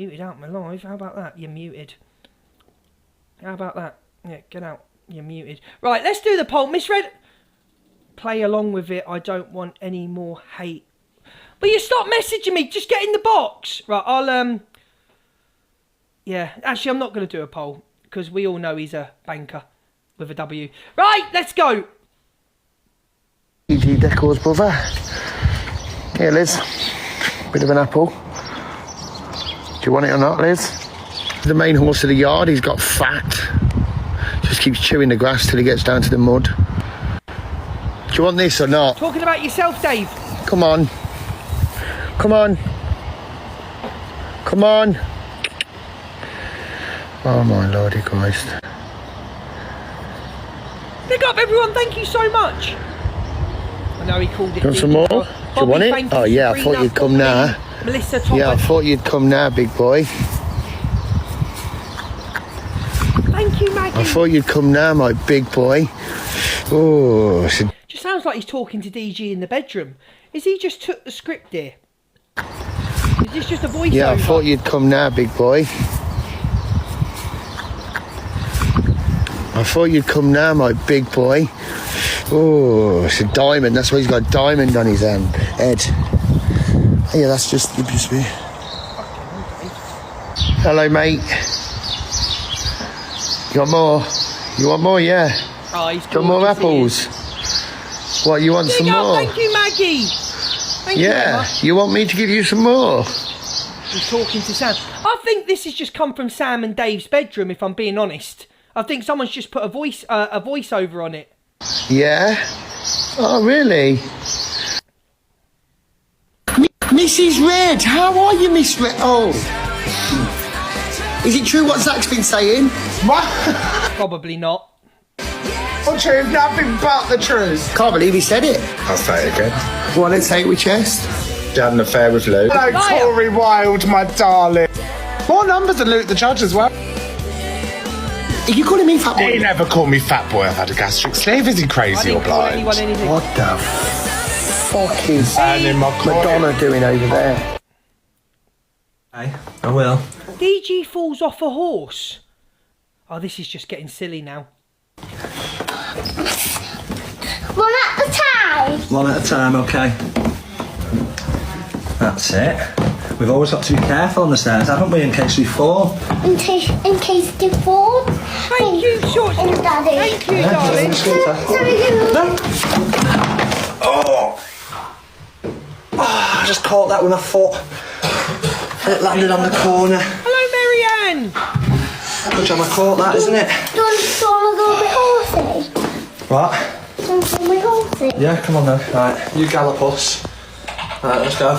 muted out my live. How about that? You're muted. How about that? Yeah, get out. You're muted. Right, let's do the poll. Misread. Play along with it. I don't want any more hate. But you stop messaging me. Just get in the box. Right, I'll, yeah, actually, I'm not going to do a poll. Because we all know he's a banker with a W. Right, let's go. DG Decor's brother. Here, Liz. Bit of an apple. Do you want it or not, Liz? The main horse of the yard. He's got fat. Just keeps chewing the grass till he gets down to the mud. Do you want this or not? Talking about yourself, Dave. Come on. Come on. Come on. Oh my Lordy Christ. Big up everyone, thank you so much. I know he called it. Do you want some more? Do you want it? Oh yeah, I thought you'd come now. Melissa Thomas. Yeah, I thought you'd come now, big boy. Thank you, Maggie. I thought you'd come now, my big boy. Oh, just sounds like he's talking to DG in the bedroom. Is he just took the script here? Is this just a voiceover? Yeah, I thought you'd come now, big boy. I thought you'd come now, my big boy. Oh, it's a diamond. That's why he's got a diamond on his head. Yeah, that's just me. Hello, mate. You want more? You want more? Yeah. Oh, he's got more apples. What, you want some more? Thank you, Maggie. Thank you, Emma. You want me to give you some more? He's talking to Sam. I think this has just come from Sam and Dave's bedroom, if I'm being honest. I think someone's just put a voiceover on it. Yeah? Oh, really? Mrs. Red, how are you, Miss Red? Oh. Is it true what Zach's been saying? What? Probably not. Not true, nothing but the truth. Can't believe he said it. I'll say it again. Well, let's say it with chest. You had an affair with Luke. Hello, Tory Wilde, my darling. More numbers than Luke the Judge as well. Are you calling me fat boy? He never called me fat boy. I've had a gastric sleeve. Is he crazy or blind? What the fuck is Madonna doing over there? Hey, I will. DG falls off a horse. Oh, this is just getting silly now. One at a time. One at a time, okay. That's it. We've always got to be careful on the stairs, haven't we, in case we fall? In case they fall. Thank you, George. Daddy. Thank you, darling. No. Oh! I just caught that with my foot. It landed on the corner. Hello, Marianne. Good job I caught that, isn't it? Do you want to go with horsey? What? Do you want to go with horsey? Yeah, come on then. Right, you gallop us. Right, let's go.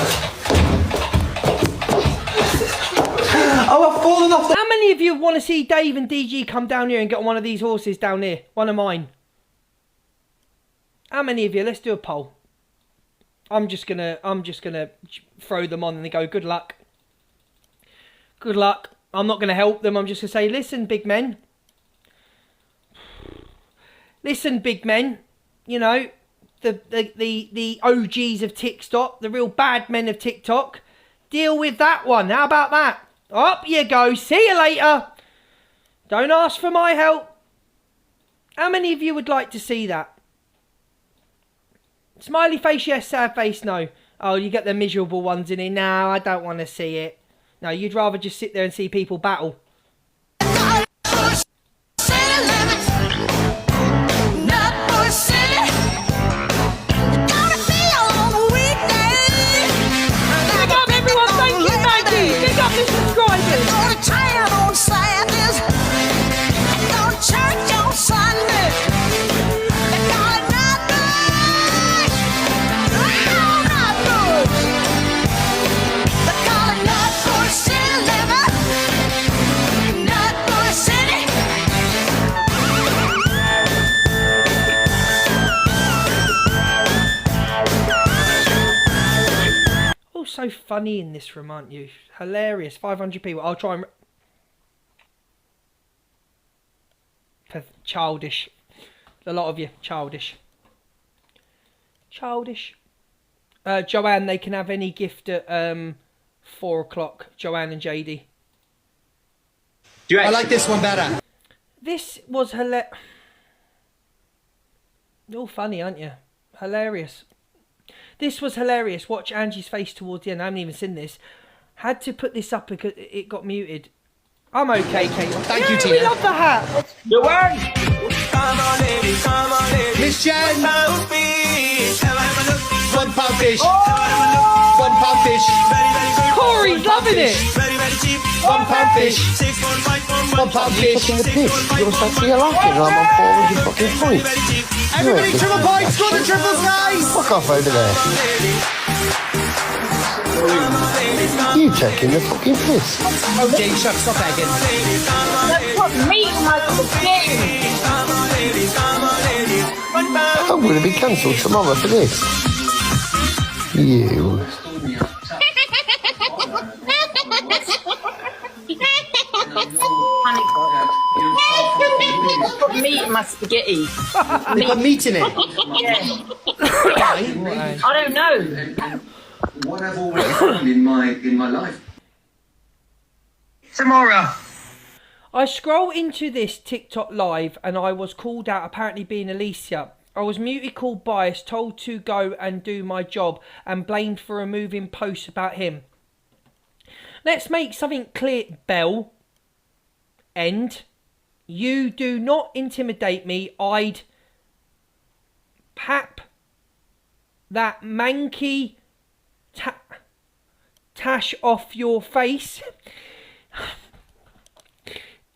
Oh, I've fallen off the... How many of you want to see Dave and DG come down here and get on one of these horses down here? One of mine. How many of you? Let's do a poll. I'm just gonna throw them on and they go, good luck. Good luck. I'm not gonna help them. I'm just gonna say, listen, big men. Listen, big men. You know, the OGs of TikTok, the real bad men of TikTok. Deal with that one. How about that? Up you go. See you later. Don't ask for my help. How many of you would like to see that? Smiley face, yes. Sad face, no. Oh, you get the miserable ones in here. No, I don't want to see it. No, you'd rather just sit there and see people battle. So funny in this room, aren't you? Hilarious. 500 people. I'll try and... Childish. A lot of you. Childish. Childish. Joanne, they can have any gift at 4 o'clock. Joanne and JD. I like this one better. This was hilarious. You're funny, aren't you? Hilarious. This was hilarious. Watch Angie's face towards the end. I haven't even seen this. Had to put this up because it got muted. I'm okay, Kate. Thank you, Tina. We love the hat. You won! Miss Jen! £1 fish! £1 fish! Corey's loving it. £1 fish! £1 fish! Fucking the piss. You're supposed to be laughing. I'm on 400 fucking points. Everybody triple points! Score the triples, guys! Fuck off over there. You taking the fucking piss. Oh, Jane, shut, stop begging. Put meat in my spaghetti. I'm going to be cancelled tomorrow for this. You. Put meat in my spaghetti. They put meat in it. Yeah. I don't know. What I've always done in my life. Tomorrow. I scroll into this TikTok live and I was called out, apparently being Alicia. I was muted, called biased, told to go and do my job and blamed for removing posts about him. Let's make something clear, Belle. End. You do not intimidate me. I'd pap that manky tash off your face.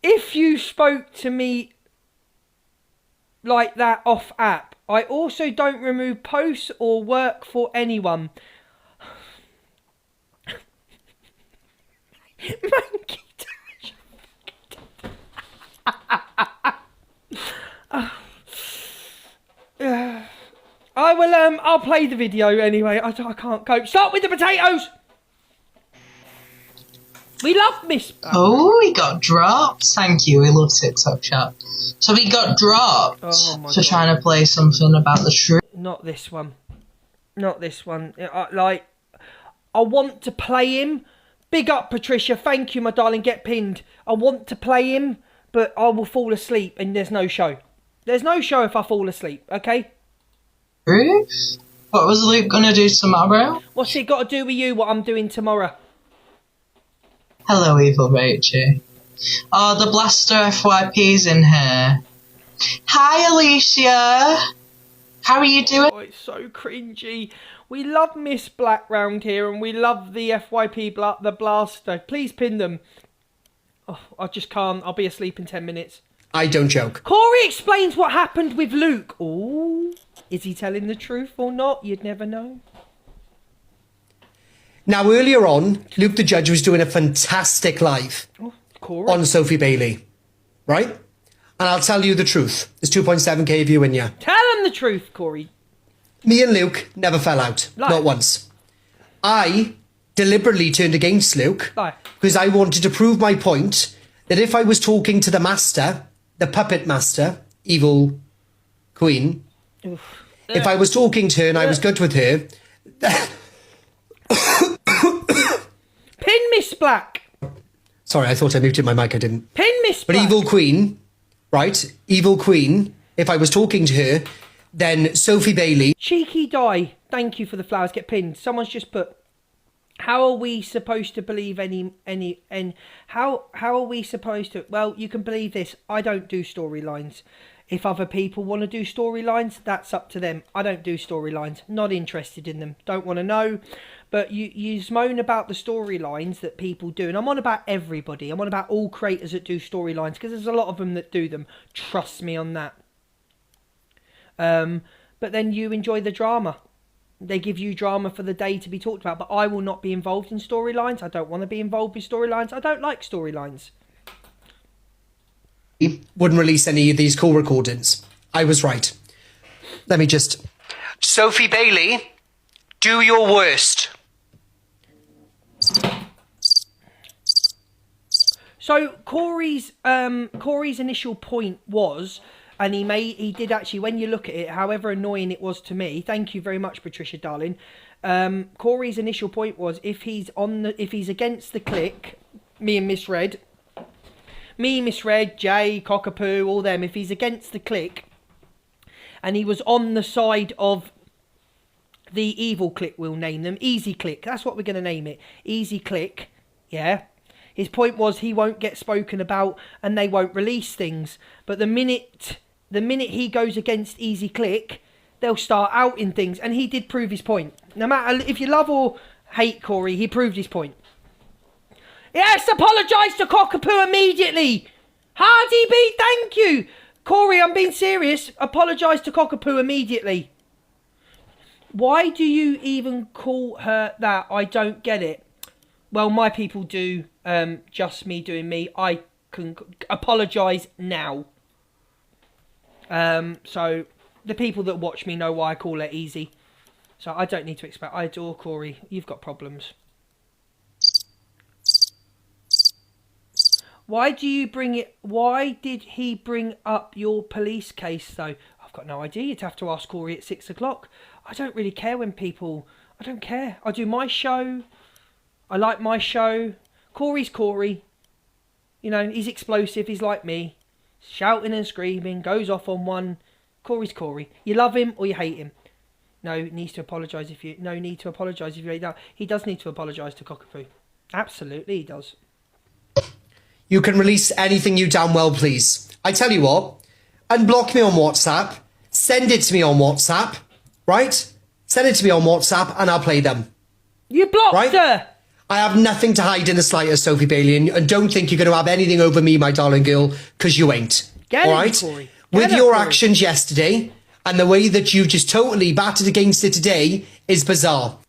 If you spoke to me like that off app. I also don't remove posts or work for anyone. Manky tash. I will I'll play the video anyway. I can't cope. Start with the potatoes. We love Miss. Oh, he got dropped. Thank you. We love TikTok chat. So he got dropped for trying to play something about the truth. Not this one. Not this one. I want to play him. Big up, Patricia. Thank you, my darling. Get pinned. I want to play him, but I will fall asleep and there's no show. There's no show if I fall asleep, okay? What was Luke going to do tomorrow? What's it got to do with you, what I'm doing tomorrow? Hello, Evil Rachel. Oh, the Blaster FYP's in here. Hi, Alicia. How are you doing? Oh, it's so cringy. We love Miss Black round here and we love the FYP, the Blaster. Please pin them. Oh, I just can't. I'll be asleep in 10 minutes. I don't joke. Corey explains what happened with Luke. Oh, is he telling the truth or not? You'd never know. Now, earlier on, Luke the Judge was doing a fantastic live on Sophie Bailey, right? And I'll tell you the truth. There's 2.7k of you in you. Tell him the truth, Corey. Me and Luke never fell out. Lie. Not once. I deliberately turned against Luke because I wanted to prove my point that if I was talking to the master, the puppet master, evil queen, if I was talking to her and I was good with her... Pin Miss Black. Sorry, I thought I muted my mic. I didn't. Pin Miss Black. But evil queen, right? Evil queen. If I was talking to her, then Sophie Bailey. Cheeky die. Thank you for the flowers. Get pinned. Someone's just put. How are we supposed to believe how are we supposed to? Well, you can believe this. I don't do storylines. If other people want to do storylines, that's up to them. I don't do storylines. Not interested in them. Don't want to know. But you moan about the storylines that people do. And I'm on about everybody. I'm on about all creators that do storylines. Because there's a lot of them that do them. Trust me on that. But then you enjoy the drama. They give you drama for the day to be talked about. But I will not be involved in storylines. I don't want to be involved with storylines. I don't like storylines. Wouldn't release any of these call recordings. I was right. Let me just... Sophie Bailey, do your worst. So Corey's initial point was, and he did actually, when you look at it, however annoying it was to me, thank you very much, Patricia darling. Corey's initial point was if he's against the click, me and Miss Red, me, Misread, Jay, Cockapoo, all them, if he's against the clique and he was on the side of the evil clique, we'll name them, Easy Clique, that's what we're going to name it, Easy Clique, yeah? His point was he won't get spoken about and they won't release things. But the minute he goes against Easy Clique, they'll start outing things. And he did prove his point. No matter if you love or hate Corey, he proved his point. Yes, apologise to Cockapoo immediately. Hardy B, thank you. Corey, I'm being serious. Apologise to Cockapoo immediately. Why do you even call her that? I don't get it. Well, my people do. Just me doing me. I can apologise now. So the people that watch me know why I call her Easy. So I don't need to explain. I adore Corey. You've got problems. Why do you bring it? Why did he bring up your police case though? I've got no idea. You'd have to ask Corey at 6 o'clock. I don't really care when people... I don't care. I do my show. I like my show. Corey's Corey. You know, he's explosive. He's like me. Shouting and screaming. Goes off on one. Corey's Corey. You love him or you hate him. No need to apologise if you... No need to apologise if you hate him. He does need to apologise to Cockapoo. Absolutely he does. You can release anything you damn well please. I tell you what. Unblock me on WhatsApp. Send it to me on WhatsApp. Right? Send it to me on WhatsApp and I'll play them. You blocked her! I have nothing to hide in the slightest, Sophie Bailey, and don't think you're going to have anything over me, my darling girl, because you ain't. Get all it, right? Corey. With your actions yesterday and the way that you just totally battered against it today is bizarre.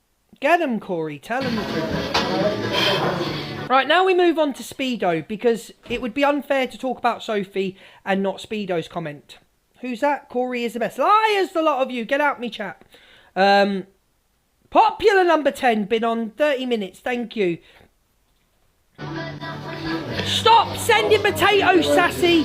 Get him, Corey. Tell him the truth. Right, now we move on to Speedo, because it would be unfair to talk about Sophie and not Speedo's comment. Who's that? Corey is the best. Liars, the lot of you. Get out me chat. Popular number 10, been on 30 minutes, thank you. Stop sending potatoes, Sassy.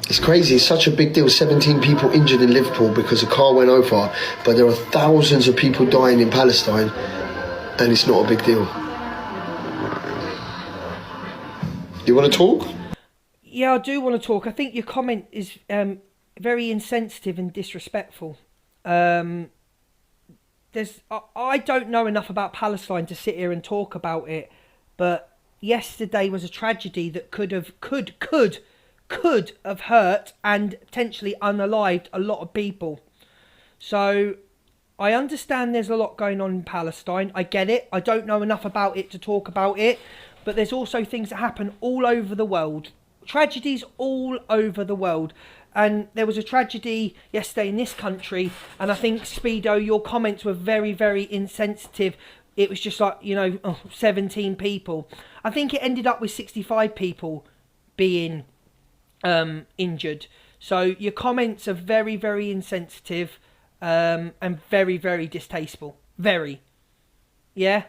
It's crazy, it's such a big deal. 17 people injured in Liverpool because a car went over, but there are thousands of people dying in Palestine, and it's not a big deal. You want to talk? Yeah, I do want to talk. I think your comment is very insensitive and disrespectful. I don't know enough about Palestine to sit here and talk about it, but yesterday was a tragedy that could have hurt and potentially unalived a lot of people. So I understand there's a lot going on in Palestine. I get it. I don't know enough about it to talk about it, but there's also things that happen all over the world. Tragedies all over the world. And there was a tragedy yesterday in this country, and I think, Speedo, your comments were very, very insensitive. It was just like, 17 people. I think it ended up with 65 people being injured. So your comments are very, very insensitive and very, very distasteful. Very. Yeah?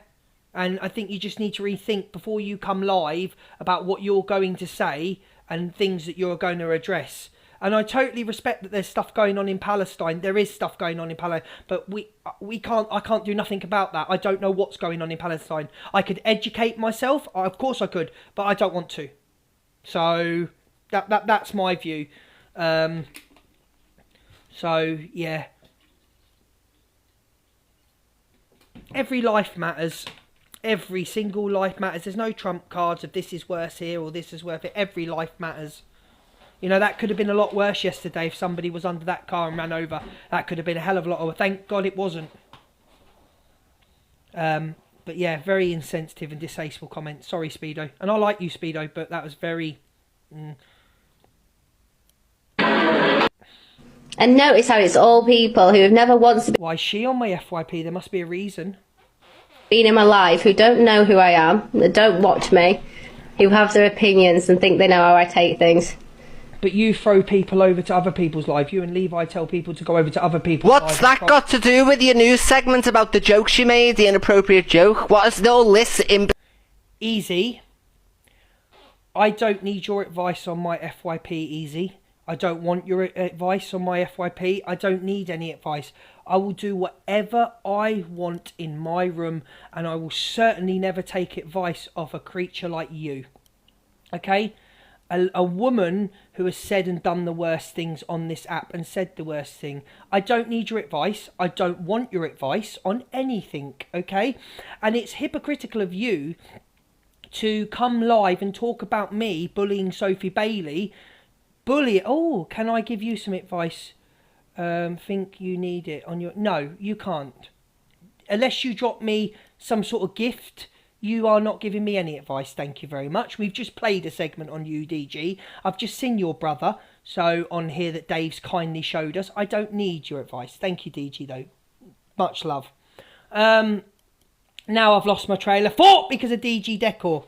And I think you just need to rethink before you come live about what you're going to say and things that you're going to address. And I totally respect that there's stuff going on in Palestine. There is stuff going on in Palestine, but I can't do nothing about that. I don't know what's going on in Palestine. I could educate myself, of course I could, but I don't want to. So that's my view. So yeah, every life matters. Every single life matters. There's no trump cards of this is worse here or this is worth it. Every life matters. You know, that could have been a lot worse yesterday if somebody was under that car and ran over. That could have been a hell of a lot. Thank God it wasn't. But yeah, very insensitive and distasteful comment. Sorry, Speedo. And I like you, Speedo, but that was very... And notice how it's all people who have never once... Why is she on my FYP? There must be a reason. ...been in my life, who don't know who I am, that don't watch me, who have their opinions and think they know how I take things. But you throw people over to other people's life. You and Levi tell people to go over to other people's lives. What's that got to do with your news segment about the joke she made, the inappropriate joke? What is all this in... Easy. I don't need your advice on my FYP, Easy. I don't want your advice on my FYP. I don't need any advice. I will do whatever I want in my room, and I will certainly never take advice off a creature like you. Okay? A woman who has said and done the worst things on this app and said the worst thing. I don't need your advice. I don't want your advice on anything, okay? And it's hypocritical of you to come live and talk about me bullying Sophie Bailey. Oh, can I give you some advice? Think you need it on your... No, you can't. Unless you drop me some sort of gift... You are not giving me any advice, thank you very much. We've just played a segment on you, DG. I've just seen your brother, so on here that Dave's kindly showed us. I don't need your advice. Thank you, DG, though. Much love. Now I've lost my trailer. Because of DG Decor.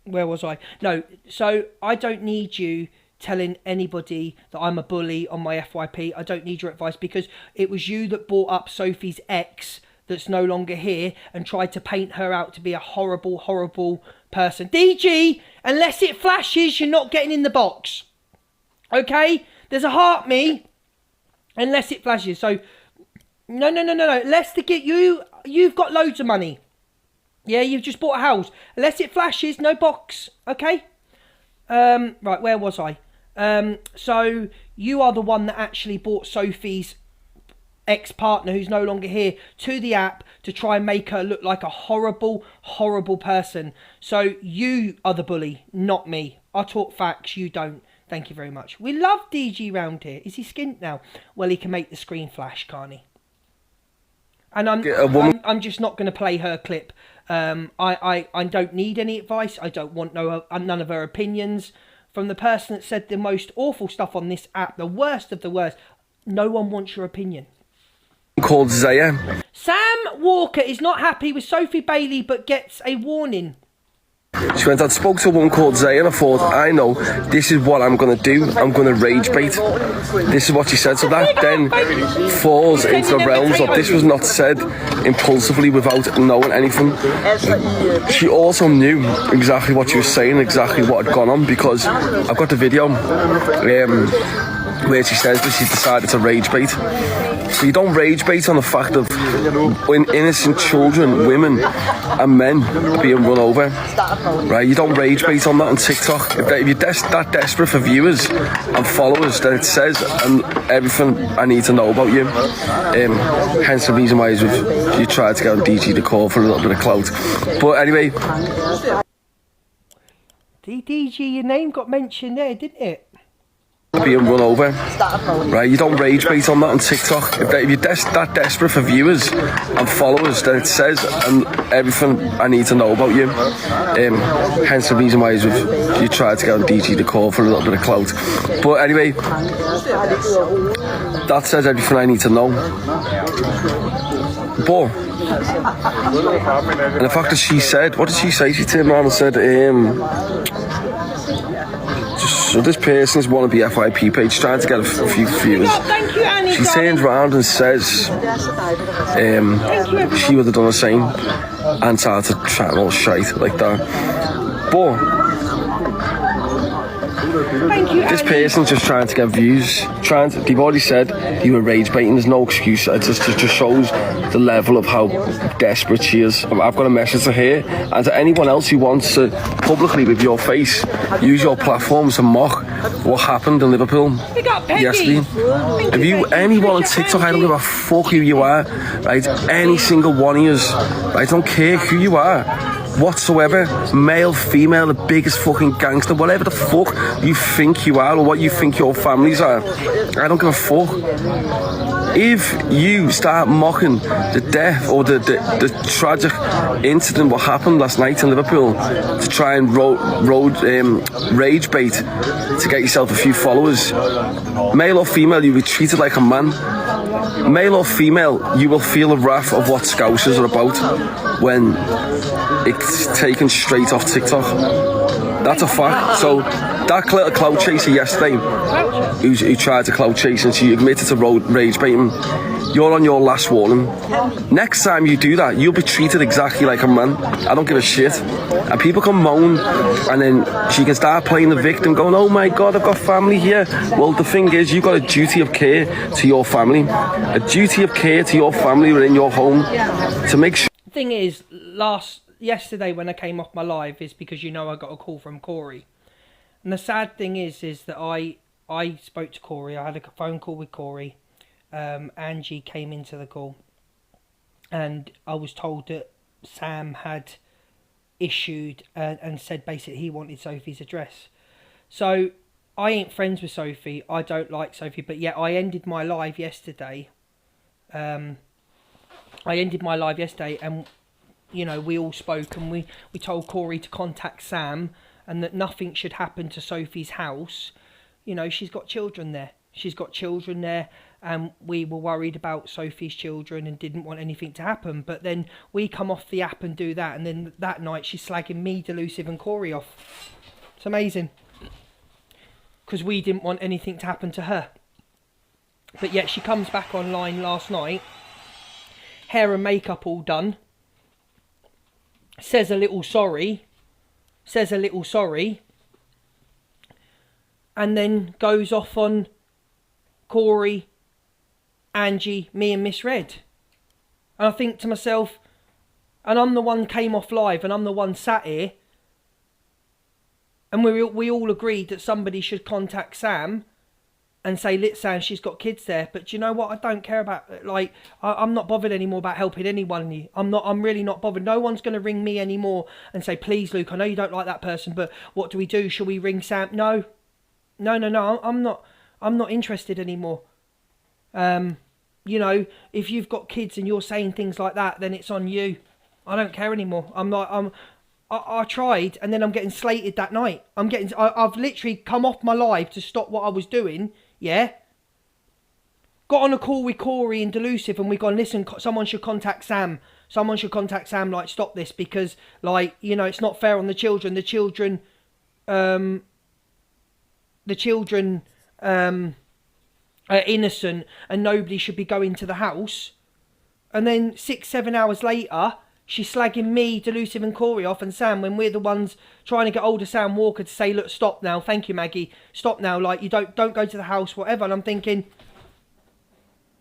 Where was I? No, so I don't need you telling anybody that I'm a bully on my FYP. I don't need your advice because it was you that brought up Sophie's ex that's no longer here and tried to paint her out to be a horrible, horrible person. DG, unless it flashes, you're not getting in the box. Okay? There's a heart me, unless it flashes. So, no. Unless to get you've got loads of money. Yeah, you've just bought a house. Unless it flashes, no box. Okay? Right, where was I? So, you are the one that actually bought Sophie's ex-partner who's no longer here to the app to try and make her look like a horrible, horrible person. So you are the bully, not me. I talk facts, you don't. Thank you very much. We love DG round here. Is he skint now? Well, he can make the screen flash, can't he? And I'm just not going to play her clip. I don't need any advice. I don't want none of her opinions. From the person that said the most awful stuff on this app, the worst of the worst, no one wants your opinion. Called Zaya. Sam Walker is not happy with Sophie Bailey but gets a warning. She went and spoke to a woman called Zaya and I thought, I know, this is what I'm going to do. I'm going to rage bait. This is what she said. So that then falls into the realms of this was not said impulsively without knowing anything. She also knew exactly what she was saying, exactly what had gone on, because I've got the video where she says that she decided to rage bait. So you don't rage bait on the fact of when innocent children, women and men being run over, right? You don't rage bait on that on TikTok. If you're that desperate for viewers and followers, then it says everything I need to know about you. Hence the reason why you tried to get on DG Decor for a little bit of clout. But anyway. DG, your name got mentioned there, didn't it? Being run over, right? You don't rage bait on that on TikTok. If you're that desperate for viewers and followers, then it says everything I need to know about you. Hence the reason why you tried to get on DG Decor for a little bit of clout. But anyway, that says everything I need to know. But and the fact that she said, what did she say? She turned around and said, so this person's wannabe FYP page trying to get a few viewers. She turns around and says she would have done the same and started to chat all shite like that. But this person's just trying to get views. They've already said you were rage baiting. There's no excuse. It just shows the level of how desperate she is. I've got a message to her and to anyone else who wants to publicly, with your face, use your platforms to mock what happened in Liverpool yesterday. If anyone on TikTok, I don't give a fuck who you are, right? Any single one of you, I don't care who you are whatsoever, male, female, the biggest fucking gangster, whatever the fuck you think you are or what you think your families are, I don't give a fuck. If you start mocking the death or the tragic incident what happened last night in Liverpool to try and rage bait to get yourself a few followers, male or female, you'll be treated like a man. Male or female, you will feel the wrath of what Scousers are about when it's taken straight off TikTok. That's a fact. So that little clout chaser yesterday who tried to clout chase and she admitted to rage baiting, you're on your last warning. Next time you do that, you'll be treated exactly like a man. I don't give a shit. And people can moan and then she can start playing the victim going, oh my God, I've got family here. Well, the thing is, you've got a duty of care to your family. A duty of care to your family within your home to make sure. Thing is, yesterday when I came off my live is because I got a call from Corey. And the sad thing is that I spoke to Corey. I had a phone call with Corey. Angie came into the call. And I was told that Sam had issued and said basically he wanted Sophie's address. So I ain't friends with Sophie. I don't like Sophie. But yet I ended my live yesterday. And we all spoke and we told Corey to contact Sam and that nothing should happen to Sophie's house. She's got children there. And we were worried about Sophie's children and didn't want anything to happen. But then we come off the app and do that, and then that night she's slagging me, Delusive and Corey off. It's amazing. Because we didn't want anything to happen to her. But yet she comes back online last night, hair and makeup all done, says a little sorry, and then goes off on Corey, Angie, me and Miss Red. And I think to myself, and I'm the one came off live and I'm the one sat here, and we all agreed that somebody should contact Sam and say, "Lit Sam, she's got kids there." But do you know what? I don't care about, I'm not bothered anymore about helping anyone. I'm really not bothered. No one's going to ring me anymore and say, "Please, Luke, I know you don't like that person, but what do we do? Shall we ring Sam?" No. I'm not interested anymore. If you've got kids and you're saying things like that, then it's on you. I don't care anymore. I tried, and then I'm getting slated that night. I've literally come off my live to stop what I was doing. Yeah. Got on a call with Corey and Delusive, and we gone, "Listen, someone should contact Sam. Stop this because, it's not fair on the children. The children are innocent, and nobody should be going to the house." And then 6-7 hours later, she's slagging me, Delusive and Corey off and Sam when we're the ones trying to get hold of Sam Walker to say, "Look, stop now. Thank you, Maggie. Stop now. You don't go to the house, whatever." And I'm thinking,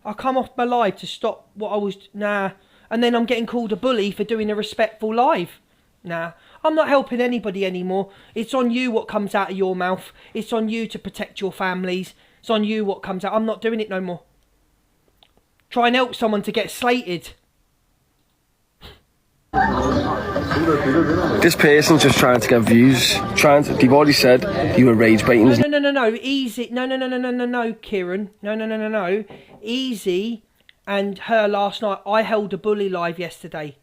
I come off my live to stop what I was... Nah. And then I'm getting called a bully for doing a respectful live. Nah. I'm not helping anybody anymore. It's on you what comes out of your mouth. It's on you to protect your families. It's on you what comes out. I'm not doing it no more. Try and help someone to get slated. This person's just trying to get views. They've already said you were rage baiting. No. Easy. No, Kieran. No. Easy and her last night. I held a bully live yesterday.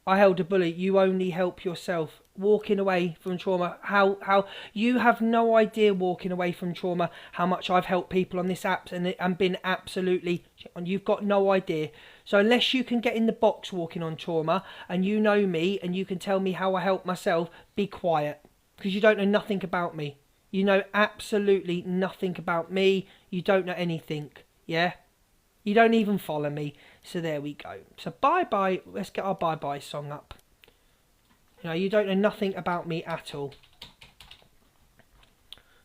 You only help yourself. Walking away from trauma. How you have no idea walking away from trauma how much I've helped people on this app and been absolutely... You've got no idea. So unless you can get in the box walking on trauma and you know me and you can tell me how I help myself, be quiet. Because you don't know nothing about me. You know absolutely nothing about me. You don't know anything. Yeah? You don't even follow me. So there we go. So bye-bye. Let's get our bye-bye song up. You don't know nothing about me at all.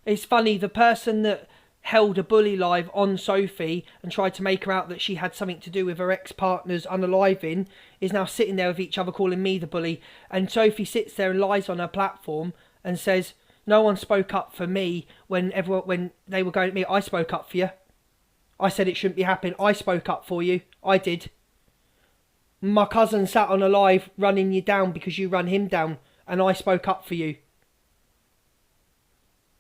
It's funny, the person that held a bully live on Sophie and tried to make her out that she had something to do with her ex-partner's unaliving is now sitting there with each other calling me the bully. And Sophie sits there and lies on her platform and says, "No one spoke up for me when they were going at me. I spoke up for you. I said it shouldn't be happening. I spoke up for you. I did. My cousin sat on a live running you down because you run him down, and I spoke up for you.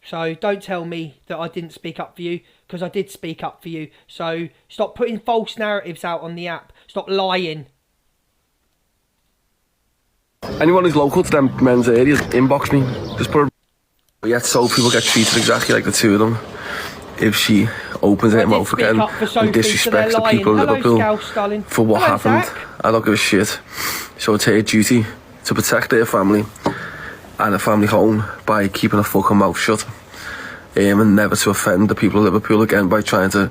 So don't tell me that I didn't speak up for you, because I did speak up for you. So stop putting false narratives out on the app. Stop lying." Anyone who's local to them men's areas, inbox me. Just put a... Yet Sophie will get treated exactly like the two of them if she opens her mouth again and disrespects the people of Liverpool for what happened. I don't give a shit. So it's her duty to protect their family and a family home by keeping a fucking mouth shut, and never to offend the people of Liverpool again by trying to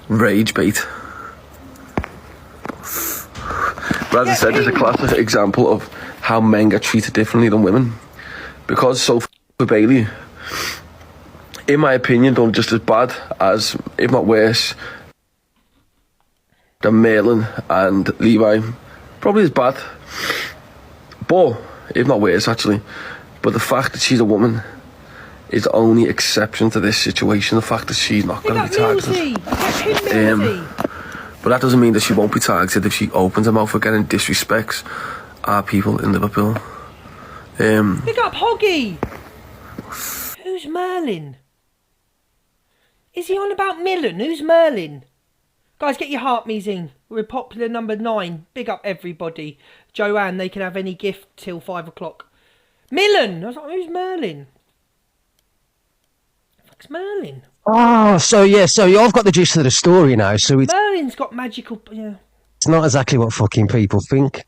rage bait. But as I said, there's a classic example of how men get treated differently than women, because Sophie Bailey, in my opinion, done just as bad as, if not worse, than Merlin and Levi Probably is bad. But, if not worse actually, but the fact that she's a woman is the only exception to this situation. The fact that she's not going to be targeted. But that doesn't mean that she won't be targeted if she opens her mouth again and disrespects our people in Liverpool. Pick up Hoggy! Who's Merlin? Is he on about Millen? Who's Merlin? Guys, get your heart me's in. We're popular number 9. Big up everybody. Joanne, they can have any gift till 5 o'clock. Millen! I was like, who's Merlin? Fuck's Merlin? Oh, so I've got the gist of the story now. So Merlin's got magical... Yeah. It's not exactly what fucking people think.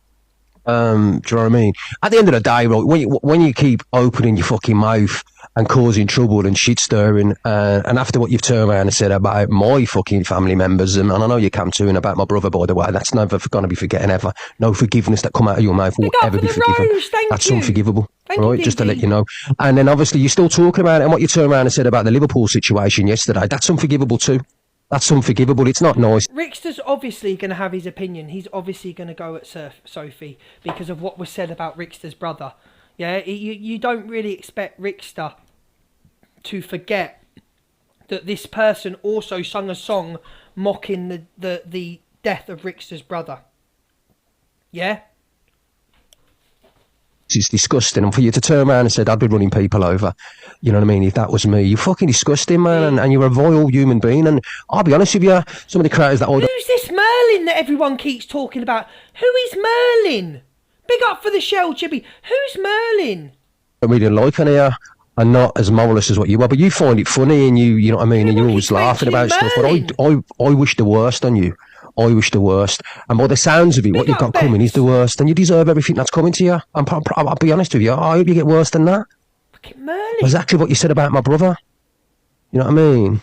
Do you know what I mean? At the end of the day, right, when you keep opening your fucking mouth and causing trouble and shit stirring, and after what you've turned around and said about my fucking family members, and I know you can too, and about my brother, by the way, that's never going to be forgetting ever. No forgiveness that come out of your mouth will ever be forgiven. That's unforgivable, right? Just to let you know. And then obviously you're still talking about it, and what you turned around and said about the Liverpool situation yesterday, that's unforgivable too. That's unforgivable. It's not nice. Rickster's obviously going to have his opinion. He's obviously going to go at Sophie because of what was said about Rickster's brother. Yeah, you don't really expect Rickster to forget that this person also sung a song mocking the death of Rickster's brother. Yeah? It's disgusting. And for you to turn around and say, I'd be running people over, you know what I mean? If that was me, you're fucking disgusting, man. And you're a vile human being. And I'll be honest with you, some of the creators that... Who's this Merlin that everyone keeps talking about? Who is Merlin? Big up for the shell, Chippy. Who's Merlin? I really like on here. And not as moralist as what you are, but you find it funny and you know what I mean, and you're always laughing about stuff. But I wish the worst on you. I wish the worst. And by the sounds of it, what you've got coming is the worst, and you deserve everything that's coming to you. I'll be honest with you, I hope you get worse than that. Merlin. Exactly what you said about my brother. You know what I mean?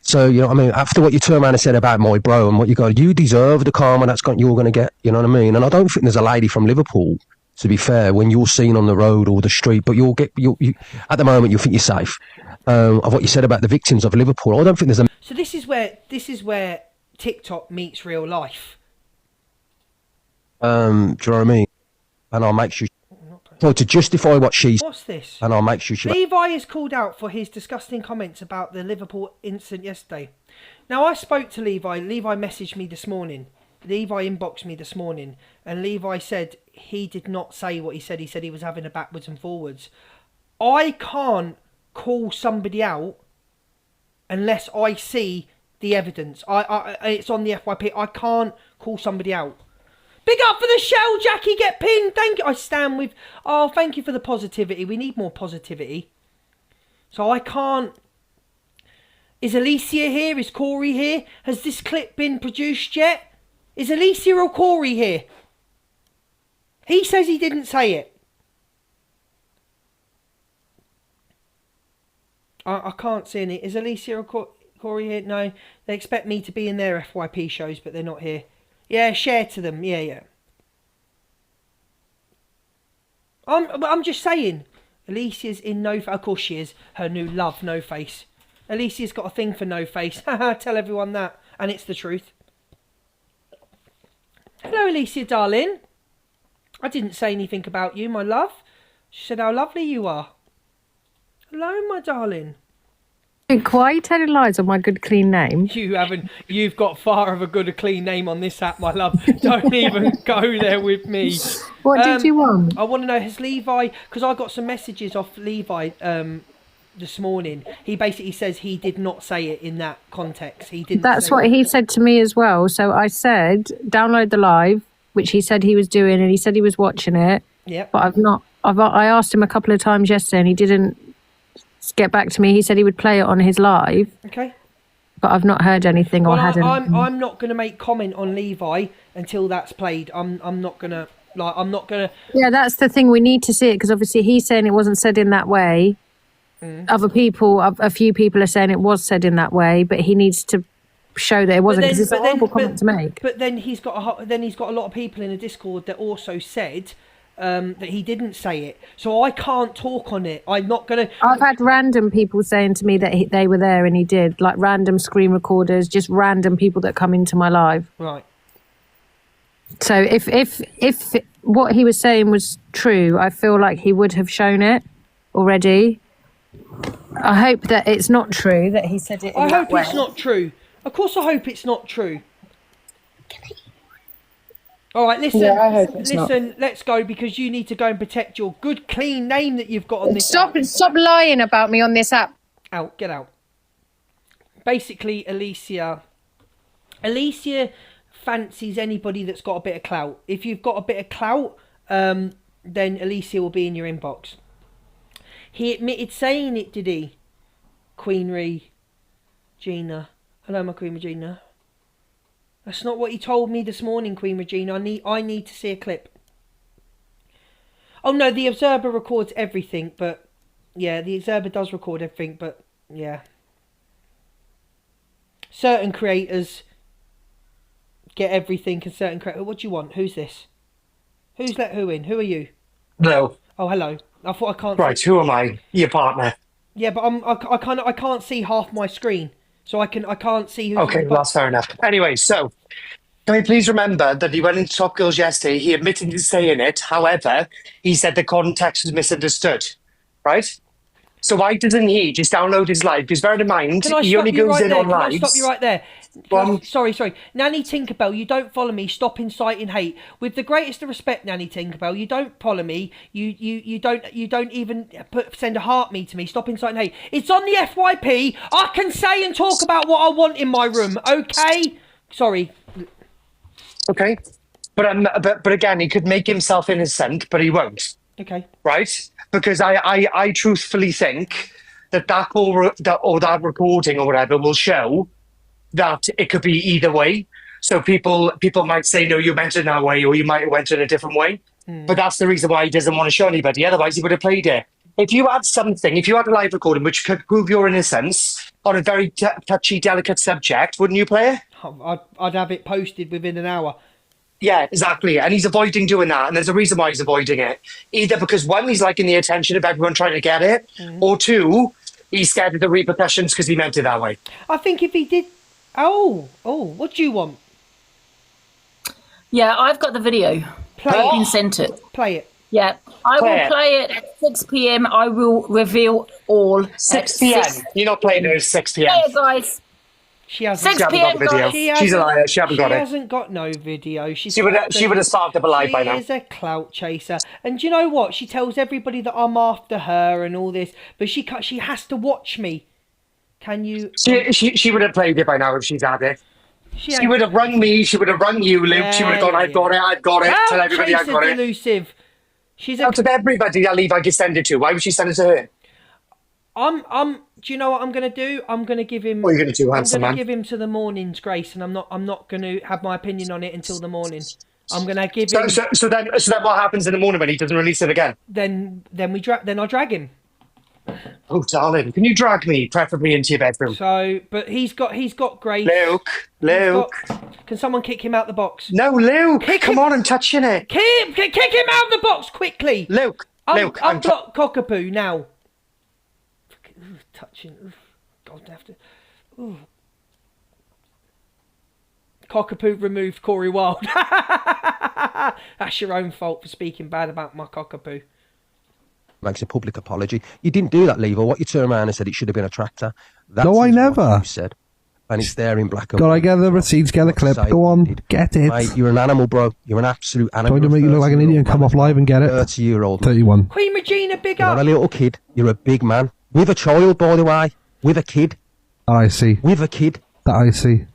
So, you know what I mean? After what you turn around and said about my bro and what you got, you deserve the karma you're going to get. You know what I mean? And I don't think there's a lady from Liverpool, to be fair, when you're seen on the road or the street, but you at the moment you think you're safe. Of what you said about the victims of Liverpool, I don't think there's a... So this is where TikTok meets real life. Do you know what I mean? And I'll make sure... So to justify what she's... What's this? And I'll make sure she... Levi is called out for his disgusting comments about the Liverpool incident yesterday. Now, I spoke to Levi. Levi messaged me this morning. Levi inboxed me this morning. And Levi said he did not say what he said. He said he was having a backwards and forwards. I can't call somebody out unless I see the evidence. It's on the FYP. I can't call somebody out. Big up for the shell, Jackie. Get pinned. Thank you. I stand with... Oh, thank you for the positivity. We need more positivity. So I can't... Is Alicia here? Is Corey here? Has this clip been produced yet? Is Alicia or Corey here? He says he didn't say it. I can't see any. Is Alicia or Corey here? No. They expect me to be in their FYP shows, but they're not here. Yeah, share to them. Yeah. I'm just saying. Alicia's in No Face. Of course she is. Her new love, No Face. Alicia's got a thing for No Face. Haha, tell everyone that. And it's the truth. Hello, Alicia, darling. I didn't say anything about you, my love. She said how lovely you are. Hello, my darling. Why are you telling lies on my good, clean name? You haven't. You've got far of a good, clean name on this app, my love. Don't even go there with me. What did you want? I want to know, has Levi... Because I got some messages off Levi this morning. He basically says he did not say it in that context. He didn't. That's what he said to me as well. So I said, download the live, which he said he was doing, and he said he was watching it. Yeah. But I've not... I asked him a couple of times yesterday, and he didn't get back to me. He said he would play it on his live. Okay. But I've not heard anything or had anything. I'm not going to make comment on Levi until that's played. I'm not going to... Yeah, that's the thing. We need to see it, because obviously he's saying it wasn't said in that way. Other people, a few people are saying it was said in that way, but he needs to show that it wasn't, because it's a horrible comment to make. But then he's got a lot of people in the Discord that also said that he didn't say it, so I can't talk on it. I'm not gonna. I've had random people saying to me that they were there and he did, like random screen recorders, just random people that come into my live. Right. So if what he was saying was true, I feel like he would have shown it already. I hope that it's not true that he said it in I that hope way. it's not true. Of course I hope it's not true. All right, listen, Yeah, I hope it's listen, let's go because you need to go and protect your good, clean name that you've got on this Stop app. stop lying about me on this app. Out, get out. Basically, Alicia fancies anybody that's got a bit of clout. If you've got a bit of clout, then Alicia will be in your inbox. He admitted saying it, did he? Queen Regina. Hello, my Queen Regina. That's not what he told me this morning, Queen Regina. I need to see a clip. Oh no, the Observer records everything, but yeah, the Observer does record everything, but yeah. Certain creators get everything, and certain creators... What do you want? Who's this? Who's let who in? Who are you? No. Oh, hello. I thought I can't... Right, who am I? Your partner. Yeah, but I can't see half my screen, so I can't see who's... Okay, well, that's fair enough. Anyway, so can we please remember that he went into Top Girls yesterday, he admitted to saying it, however, he said the context was misunderstood, right? So why doesn't he just download his live? Because bear in mind, he only goes in on lives. Can I stop you right there? Sorry. Nanny Tinkerbell, you don't follow me. Stop inciting hate. With the greatest of respect, Nanny Tinkerbell, you don't follow me. You don't even send a heart me to me. Stop inciting hate. It's on the FYP. I can say and talk about what I want in my room. Okay. Sorry. Okay, but again, he could make himself innocent, but he won't. Okay. Right? Because I truthfully think that that recording or whatever will show that it could be either way. So people might say, no, you meant it that way, or you might have went in a different way. But that's the reason why he doesn't want to show anybody. Otherwise, he would have played it. If you had a live recording which could prove your innocence on a very touchy, delicate subject, wouldn't you play it? I'd have it posted within an hour. Yeah, exactly. And he's avoiding doing that. And there's a reason why he's avoiding it. Either because, one, he's liking the attention of everyone trying to get it, or two, he's scared of the repercussions because he meant it that way. I think if he did... Oh, what do you want? Yeah, I've got the video. I've been sent it. Play it. Yeah, I will play it at 6 p.m. I will reveal all. 6 p.m. You're not playing it at 6 p.m. Yeah, guys. She hasn't. 6 p.m. Video. She's a liar. She hasn't got it. She hasn't got no video. She would have started up a live by now. She is a clout chaser, and do you know what? She tells everybody that I'm after her and all this, but she has to watch me. Can you? She would have played it by now if she's had it. She would have rung me. She would have rung you, Luke. She would have gone, I've got it. Tell everybody I've got it. Elusive. She's out of everybody that Levi could send it to. Why would she send it to her? Do you know what I'm going to do? I'm going to give him... What are you going to do, handsome man? I'm going to give him to the morning's grace, and I'm not going to have my opinion on it until the morning. I'm going to give him... So then what happens in the morning when he doesn't release it again? Then I drag him. Oh, darling, can you drag me, preferably into your bedroom? So, but he's got grace. Luke. Can someone kick him out the box? No, Luke, come on, I'm touching it. Kick him out the box quickly. Luke, unblock Cockapoo now. Touching. God, I have to. Ooh. Cockapoo removed Corey Wilde. That's your own fault for speaking bad about my Cockapoo. Makes a public apology. You didn't do that, Levo. What you turned around and said it should have been a tractor. That's No, I never. What you said. And it's there in black and white. Got to get the receipts, get the clip. Go on, get it. Mate, you're an animal, bro. You're an absolute animal. Trying to make you look like an idiot and come off live and get it. 30-year-old. 31. Queen Regina, big You're up. not a little kid. You're a big man. With a child, by the way. With a kid. That I see. With a kid. That I see.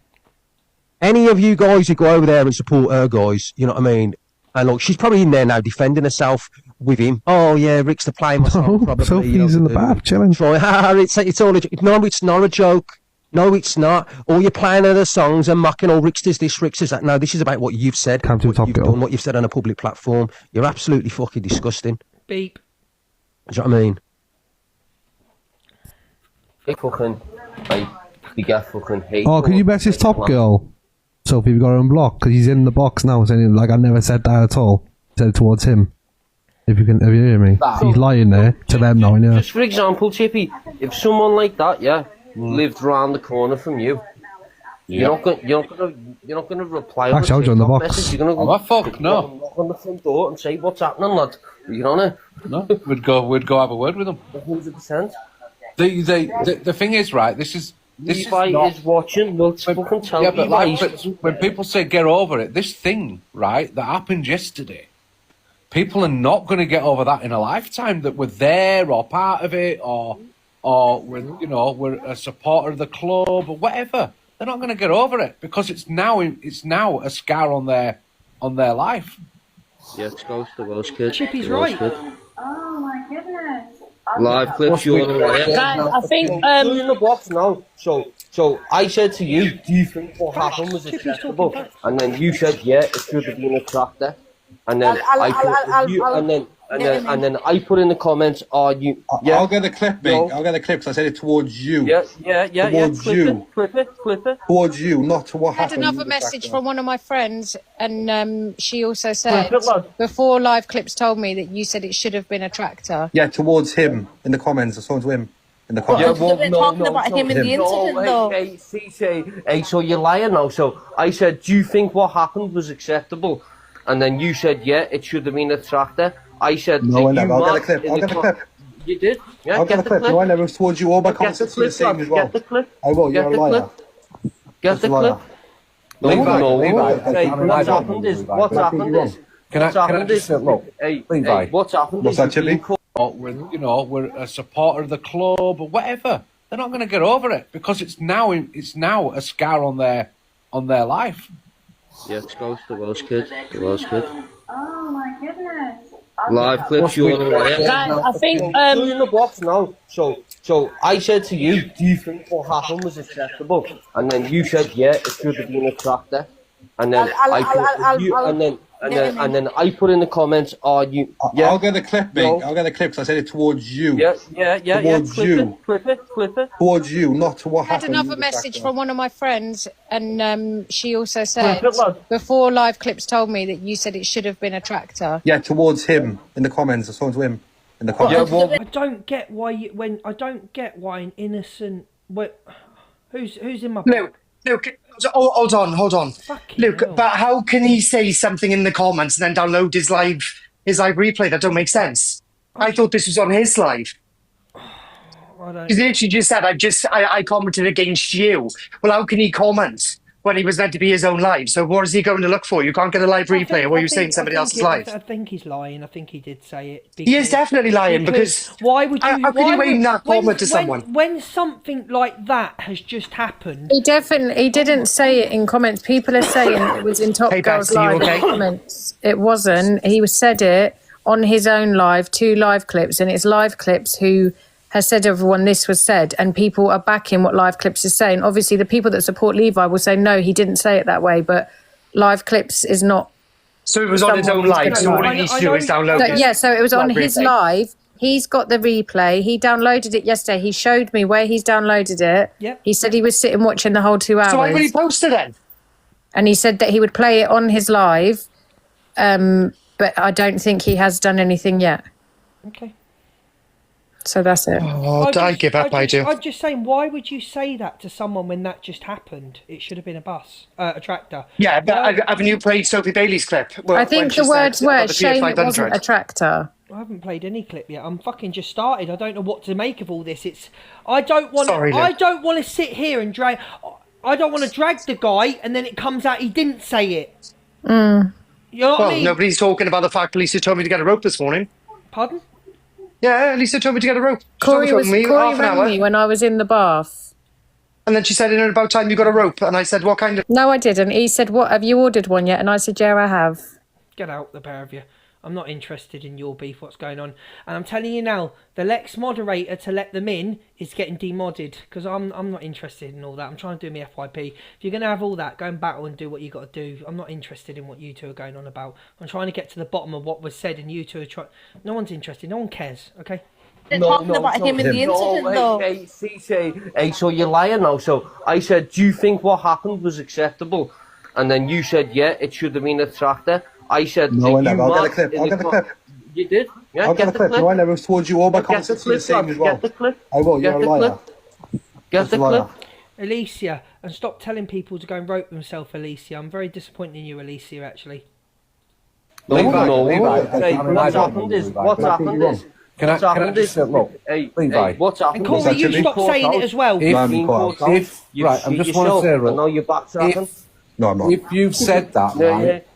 Any of you guys who go over there and support her, guys, you know what I mean? And look, she's probably in there now defending herself with him. Oh, yeah, Rick's to play my song, probably. Sophie's in the bath, chilling. It's all no, it's not a joke. No, it's not. Or you're playing other songs and mocking, oh, Rick's does this, Rick's does that. No, this is about what you've said. Come to the top, girl. What you've said on a public platform. You're absolutely fucking disgusting. Beep. Do you know what I mean? Oh, can you message Top Girl? Sophie, we got her unblocked because he's in the box now saying, like, I never said that at all. Said it towards him. If you hear me. He's lying there to them now, yeah. Just for example, Chippy, if someone like that, lived round the corner from you, You're not gonna reply. Actually, I was on the box. Message. You're gonna go. Oh, fuck no! Knock on the front door and say, "What's happening, lad? Are you on it?" No, we'd go have a word with them. 100%. The thing is, right? This is Levi not, is watching. We'll fucking tell yeah, Levi. but when people say get over it, this thing, right, that happened yesterday, people are not going to get over that in a lifetime. That we're there or part of it, or we're a supporter of the club or whatever. They're not going to get over it because it's now a scar on their life. Yeah, it's goes to Welsh kid. Chippy's right. Oh my goodness. Live clips, you're on the way. I think You're in the box now. So I said to you, do you think what happened was acceptable? And then you said, yeah, it should have been a tractor. And then and then I put in the comments, are you? Yeah. I'll get the clip, mate. No. I'll get the clip because I said it towards you. Yeah. Towards you. Clip it. Towards you, not to what I had happened. another message from one of my friends, and she also said before Live Clips told me that you said it should have been a tractor. Yeah, towards him in the comments. I saw to him in the comments. talking about him in the incident, though. Hey, so you're lying now. So I said, do you think what happened was acceptable? And then you said, yeah, it should have been a tractor. I said, no, I never. I'll get the clip. I'll get the clip. You did? Yeah, I'll get the clip. No, I never. It was towards you. All my comments are the same as well. Get the clip. I will. You're a liar. Get the clip. What's happened is. What's happened is. What's that, Chippy? We're a supporter of the club or whatever. They're not going to get over it because it's now a scar on their life. Yeah, it goes to Welsh kid. Oh my goodness. Live clips, you're on the way. I think You're in the box now. So I said to you, do you think what happened was acceptable? And then you said, yeah, it should have been a tractor. And then and then I put in the comments, are you? Yeah. I'll get the clip, mate. No. I'll get the clip because I said it towards you. Yeah. Towards you. Clip it. Towards you, not to what I had happened. another message from one of my friends, and she also said before Live Clips told me that you said it should have been a tractor. Yeah, towards him in the comments. I saw to him in the comments. I don't get why an innocent. Who's in my? Luke, hold on. Luke, but how can he say something in the comments and then download his live replay? That don't make sense. I thought this was on his live. He literally just said, I commented against you. Well, how can he comment when he was meant to be his own live? So what is he going to look for? You can't get a live replay, or were you saying somebody else's live? I think he's lying. I think he did say it. He is definitely lying because why would you? How could you aim that comment to someone? When something like that has just happened, He didn't say it in comments. People are saying it was in Top Hey, Girls Betsy, you Live okay? comments. It wasn't. He said it on his own live, 2 Live Clips, and it's Live Clips who has said to everyone this was said, and people are backing what Live Clips is saying. Obviously, the people that support Levi will say, no, he didn't say it that way, but Live Clips is not... So it was on his own live, so all he needs to do is download it. So it was on his live. He's got the replay. He downloaded it yesterday. He showed me where he's downloaded it. Yep. He said he was sitting watching the whole 2 hours. So why would he post it then? And he said that he would play it on his live, but I don't think he has done anything yet. Okay. So that's it. Oh, I give up, I do. I'm just saying, why would you say that to someone when that just happened? It should have been a tractor. Yeah, but haven't you played Sophie Bailey's clip? I think the words were, shame it wasn't a tractor. I haven't played any clip yet. I'm fucking just started. I don't know what to make of all this. I don't want to sit here and drag. I don't want to drag the guy and then it comes out he didn't say it. You know what I mean? Nobody's talking about the fact Lisa told me to get a rope this morning. Pardon? Yeah, Lisa told me to get a rope. Corey rang me when I was in the bath. And then she said, in about time you got a rope. And I said, what kind of... No, I didn't. He said, what, have you ordered one yet? And I said, yeah, I have. Get out, the pair of you. I'm not interested in your beef, what's going on. And I'm telling you now, the Lex moderator to let them in is getting demodded. Because I'm not interested in all that. I'm trying to do my FYP. If you're going to have all that, go and battle and do what you got to do. I'm not interested in what you two are going on about. I'm trying to get to the bottom of what was said and you two are trying... No one's interested. No one cares, okay? Talking about him in the incident, though. Hey, so you're lying now. So I said, do you think what happened was acceptable? And then you said, yeah, it should have been a tractor. I said, no, I never. I'll get the clip. I'll get the clip. You did? Yeah, I'll get the clip. No, I never. It was towards you. All my comments are the same as well. Get the clip. I will. You're a liar. Get the clip. Alicia, and stop telling people to go and rope themselves, Alicia. I'm very disappointed in you, Alicia, actually. What's happened is... Can I just say, look, Levi. What's happened? And Corey, you stop saying it as well. Right, I just want to say, I know you're backtracking. No, I'm not. if you've said that, right,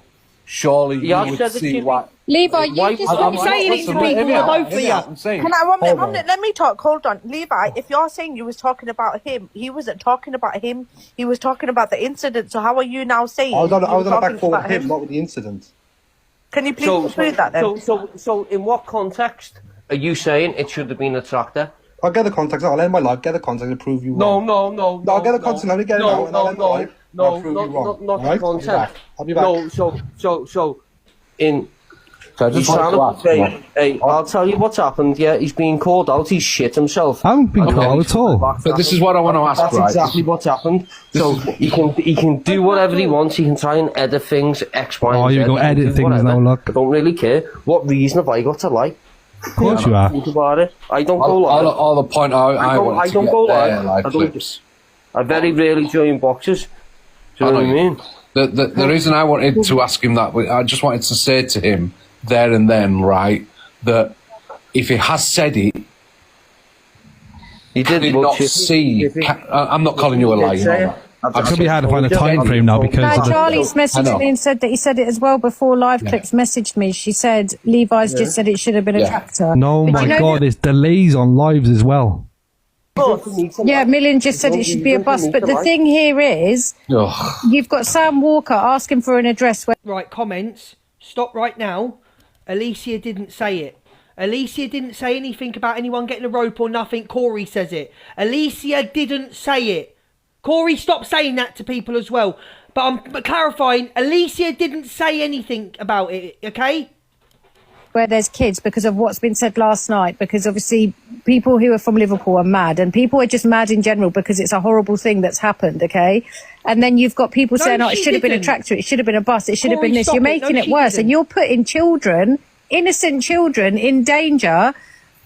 surely you I've would said that see you- why... Levi, you just I'm saying it to people, both of you. I'm saying. Can I, 1 minute, let me talk, hold on. Levi, if you're saying you was talking about him, he wasn't talking about him, he was talking about the incident, so how are you now saying I was on you were a back talking foot with about him, not with the incident. Can you please prove that then? So in what context are you saying it should have been a tractor? I'll get the context, I'll end my life, get the context and prove you wrong. No, I'll get the context, let me get it out and I'll end my life. I'll prove you wrong. Not the Alright? context. I'll be back. No, so in... So I He's just want trying to to ask, say, right, hey, I'll tell you what's happened, yeah, he's being called out, he's shit himself. I haven't been called out at all. but this is what I want to ask, That's right? exactly what's happened. So he can do whatever he wants, he can try and edit things, X, Y, and Oh, Z. you go he can edit do things whatever. now, look. I don't really care. What reason have I got to lie? Of course you are. Think about it. I don't go live. All the point I wanted to don't get go there, live. like I don't- clips. I very rarely join boxes. Do you know what I mean? The reason I wanted to ask him that, I just wanted to say to him there and then, right, that if he has said it, he did not see. I'm not calling you a liar. It could be hard to find a time frame now because No, of the, Charlie's messaged me and said that he said it as well before Live Clips messaged me. She said Levi's just said it should have been a tractor. no, But my you know- God, there's delays on lives as well. Yeah, Million just said it should be a bus. But the thing here is, you've got Sam Walker asking for an address where... Right, comments. Stop right now. Alicia didn't say it. Alicia didn't say anything about anyone getting a rope or nothing. Corey says it. Alicia didn't say it. Corey, stop saying that to people as well. But I'm clarifying, Alicia didn't say anything about it, okay? where there's kids because of what's been said last night, because obviously people who are from Liverpool are mad, and people are just mad in general because it's a horrible thing that's happened, okay? And then you've got people saying, oh, it should have been a tractor, it should have been a bus, it should have been this. You're making it worse, and you're putting children, innocent children, in danger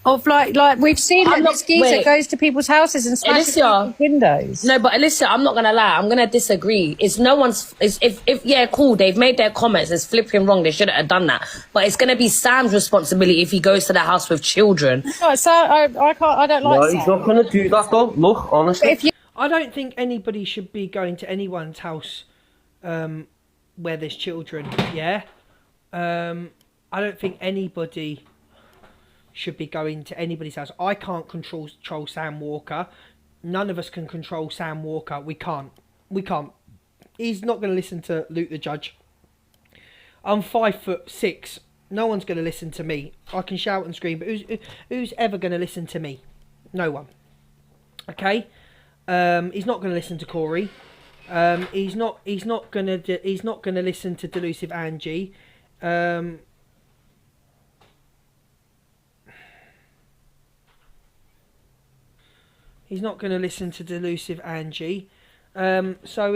of like we've seen that this geezer goes to people's houses and smashes people's windows. No, but Alicia, I'm not gonna lie, I'm gonna disagree. It's no one's. If yeah, cool, they've made their comments. It's flipping wrong. They shouldn't have done that. But it's gonna be Sam's responsibility if he goes to the house with children. No, so I can't. I don't like. No, he's not gonna do that though. Look, honestly. I don't think anybody should be going to anyone's house where there's children. Yeah, I don't think anybody should be going to anybody's house. I can't control Sam Walker. None of us can control Sam Walker. We can't. He's not going to listen to Luke the Judge. I'm 5'6". No one's going to listen to me. I can shout and scream, but who's ever going to listen to me? No one. Okay. He's not going to listen to Corey. He's not going to listen to Delusive Angie. He's not going to listen to Delusive Angie. So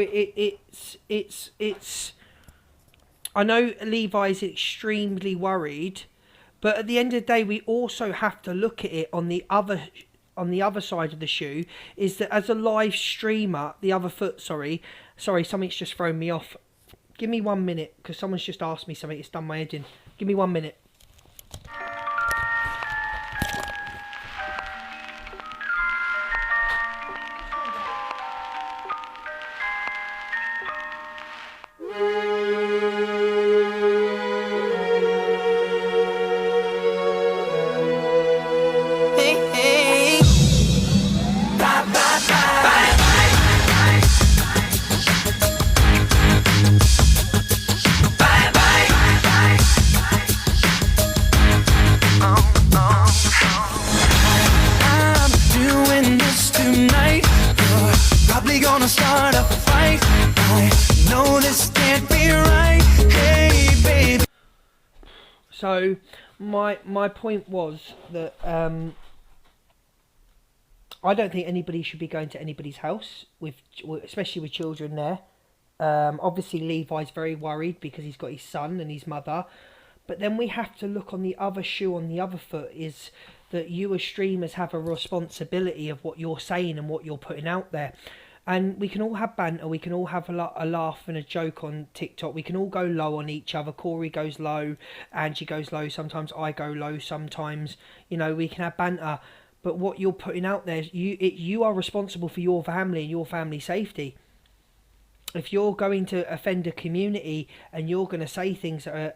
it's. I know Levi's extremely worried, but at the end of the day, we also have to look at it on the other side of the shoe. Is that as a live streamer, the other foot. Sorry, something's just thrown me off. Give me 1 minute because someone's just asked me something. It's done my head in. Give me 1 minute. So my point was that I don't think anybody should be going to anybody's house especially with children there. Obviously Levi's very worried because he's got his son and his mother, but then we have to look on the other shoe, on the other foot, is that you as streamers have a responsibility of what you're saying and what you're putting out there. And we can all have banter, we can all have a laugh and a joke on TikTok, we can all go low on each other. Corey goes low, Angie goes low, sometimes I go low, sometimes, you know, we can have banter. But what you're putting out there, you are responsible for your family and your family safety. If you're going to offend a community and you're going to say things that are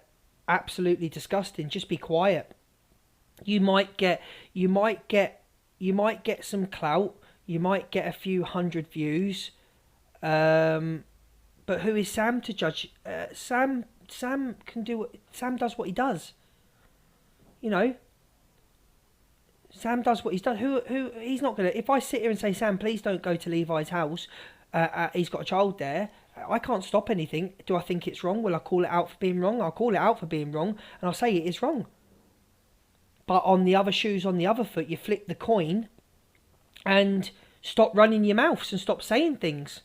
absolutely disgusting, just be quiet. You might get some clout. You might get a few hundred views, but who is Sam to judge? Sam does what he does. You know, Sam does what he's done. Who he's not gonna. If I sit here and say, Sam, please don't go to Levi's house. He's got a child there. I can't stop anything. Do I think it's wrong? Will I call it out for being wrong? I'll call it out for being wrong, and I'll say it is wrong. But on the other shoes, on the other foot, you flip the coin. And stop running your mouths and stop saying things.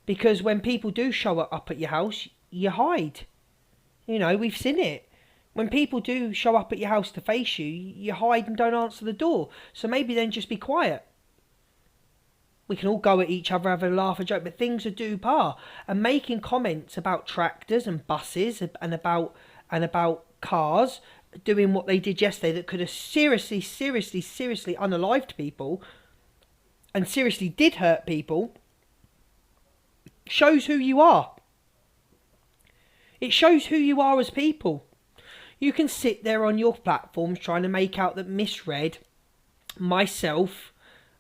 Because when people do show up at your house, you hide. You know, we've seen it. When people do show up at your house to face you, you hide and don't answer the door. So maybe then just be quiet. We can all go at each other, have a laugh, a joke, but things are due par. And making comments about tractors and buses and about cars, doing what they did yesterday that could have seriously unalived people and seriously did hurt people, shows who you are. It shows who you are as people. You can sit there on your platforms trying to make out that Misread, myself,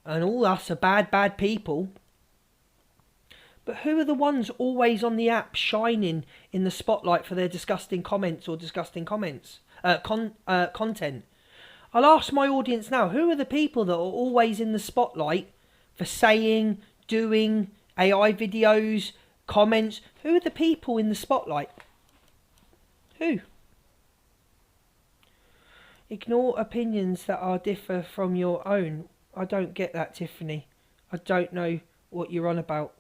and all us are bad people. But who are the ones always on the app shining in the spotlight for their disgusting comments or disgusting content? I'll ask my audience now, who are the people that are always in the spotlight for saying, doing AI videos, comments? Who are the people in the spotlight? Who? Ignore opinions that are differ from your own. I don't get that, Tiffany. I don't know what you're on about.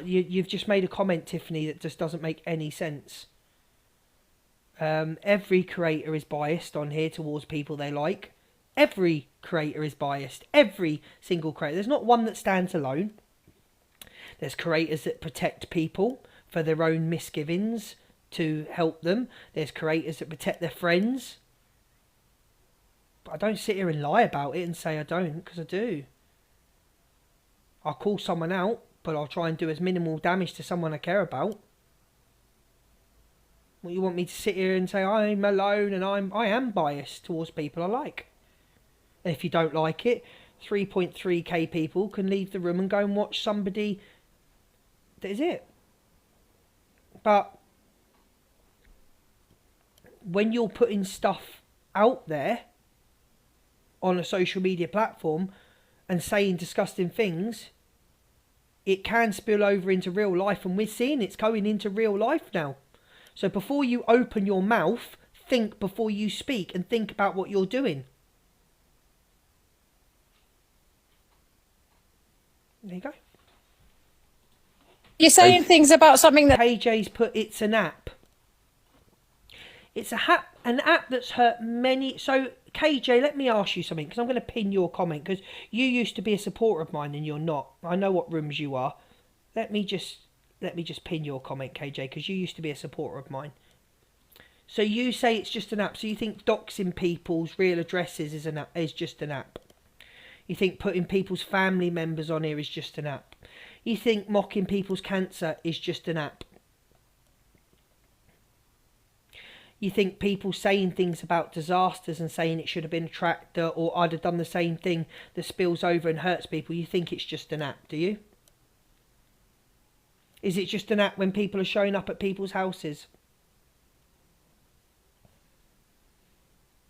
You've just made a comment, Tiffany, that just doesn't make any sense. Every creator is biased on here towards people they like. Every creator is biased. Every single creator. There's not one that stands alone. There's creators that protect people for their own misgivings to help them. There's creators that protect their friends. But I don't sit here and lie about it and say I don't, because I do. I'll call someone out, but I'll try and do as minimal damage to someone I care about. Well, you want me to sit here and say I'm alone and I am biased towards people I like. And if you don't like it, 3.3k people can leave the room and go and watch somebody that is it. But when you're putting stuff out there on a social media platform and saying disgusting things, it can spill over into real life, and we're seeing it's going into real life now. So before you open your mouth, think before you speak and think about what you're doing. There you go. You're saying things about something that KJ's put, it's an app. It's an app that's hurt many. So KJ, let me ask you something, because I'm going to pin your comment, because you used to be a supporter of mine and you're not. I know what rooms you are. Let me just pin your comment, KJ, because you used to be a supporter of mine. So you say it's just an app. So you think doxing people's real addresses is just an app. You think putting people's family members on here is just an app. You think mocking people's cancer is just an app. You think people saying things about disasters and saying it should have been a tractor, or I'd have done the same thing that spills over and hurts people, you think it's just an app, do you? Is it just an app when people are showing up at people's houses?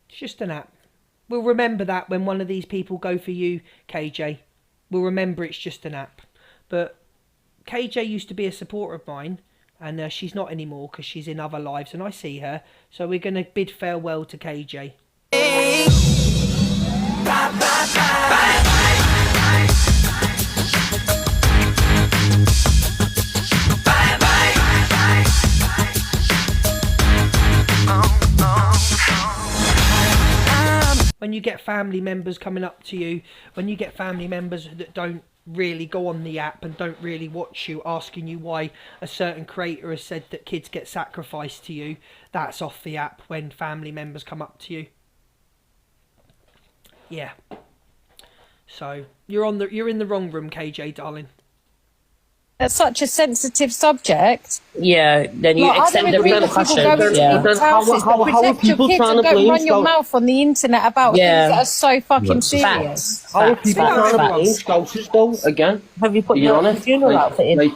It's just an app. We'll remember that when one of these people go for you, KJ. We'll remember it's just an app. But KJ used to be a supporter of mine, and she's not anymore because she's in other lives and I see her. So we're going to bid farewell to KJ. When you you get family members coming up to you, when you get family members that don't really go on the app and don't really watch you, asking you why a certain creator has said that kids get sacrificed to you, that's off the app when family members come up to you. Yeah. So you're in the wrong room, KJ, darling. That's such a sensitive subject. Yeah, then you accept the repercussions. How are people trying to blame run your mouth on the internet about things that are so fucking serious? How are people trying to blame Scousers though? Again, have you put your funeral outfit in? Like,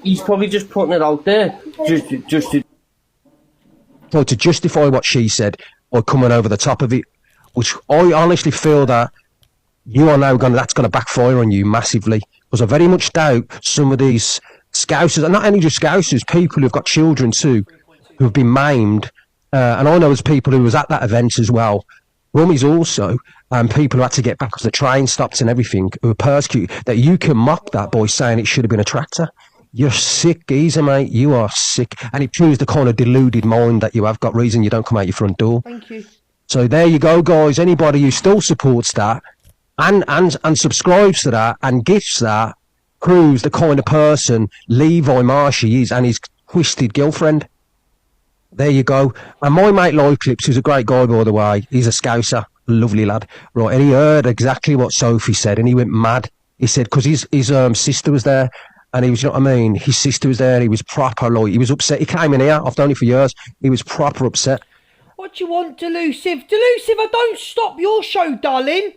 he's probably just putting it out there, just to. So to justify what she said or coming over the top of it, which I honestly feel that you are now that's going to backfire on you massively. Because I very much doubt some of these Scousers, and not only just Scousers, people who've got children too, who have been maimed. And I know there's people who was at that event as well. Rummies also, people who had to get back because the train stopped and everything, who were persecuted, that you can mock that by saying it should have been a tractor. You're sick, geezer, mate. You are sick. And it proves the kind of deluded mind that you have got, reason you don't come out your front door. Thank you. So there you go, guys. Anybody who still supports that, and subscribes to that and gifts that proves the kind of person Levi Marshy is and his twisted girlfriend. There you go. And my mate Live Clips, who's a great guy by the way, he's a Scouser, lovely lad. Right, and he heard exactly what Sophie said and he went mad. He said, because his sister was there and he was, you know what I mean, his sister was there and he was proper, like, he was upset. He came in here, I've known him for years, he was proper upset. What do you want, Delusive? Delusive, I don't stop your show, darling.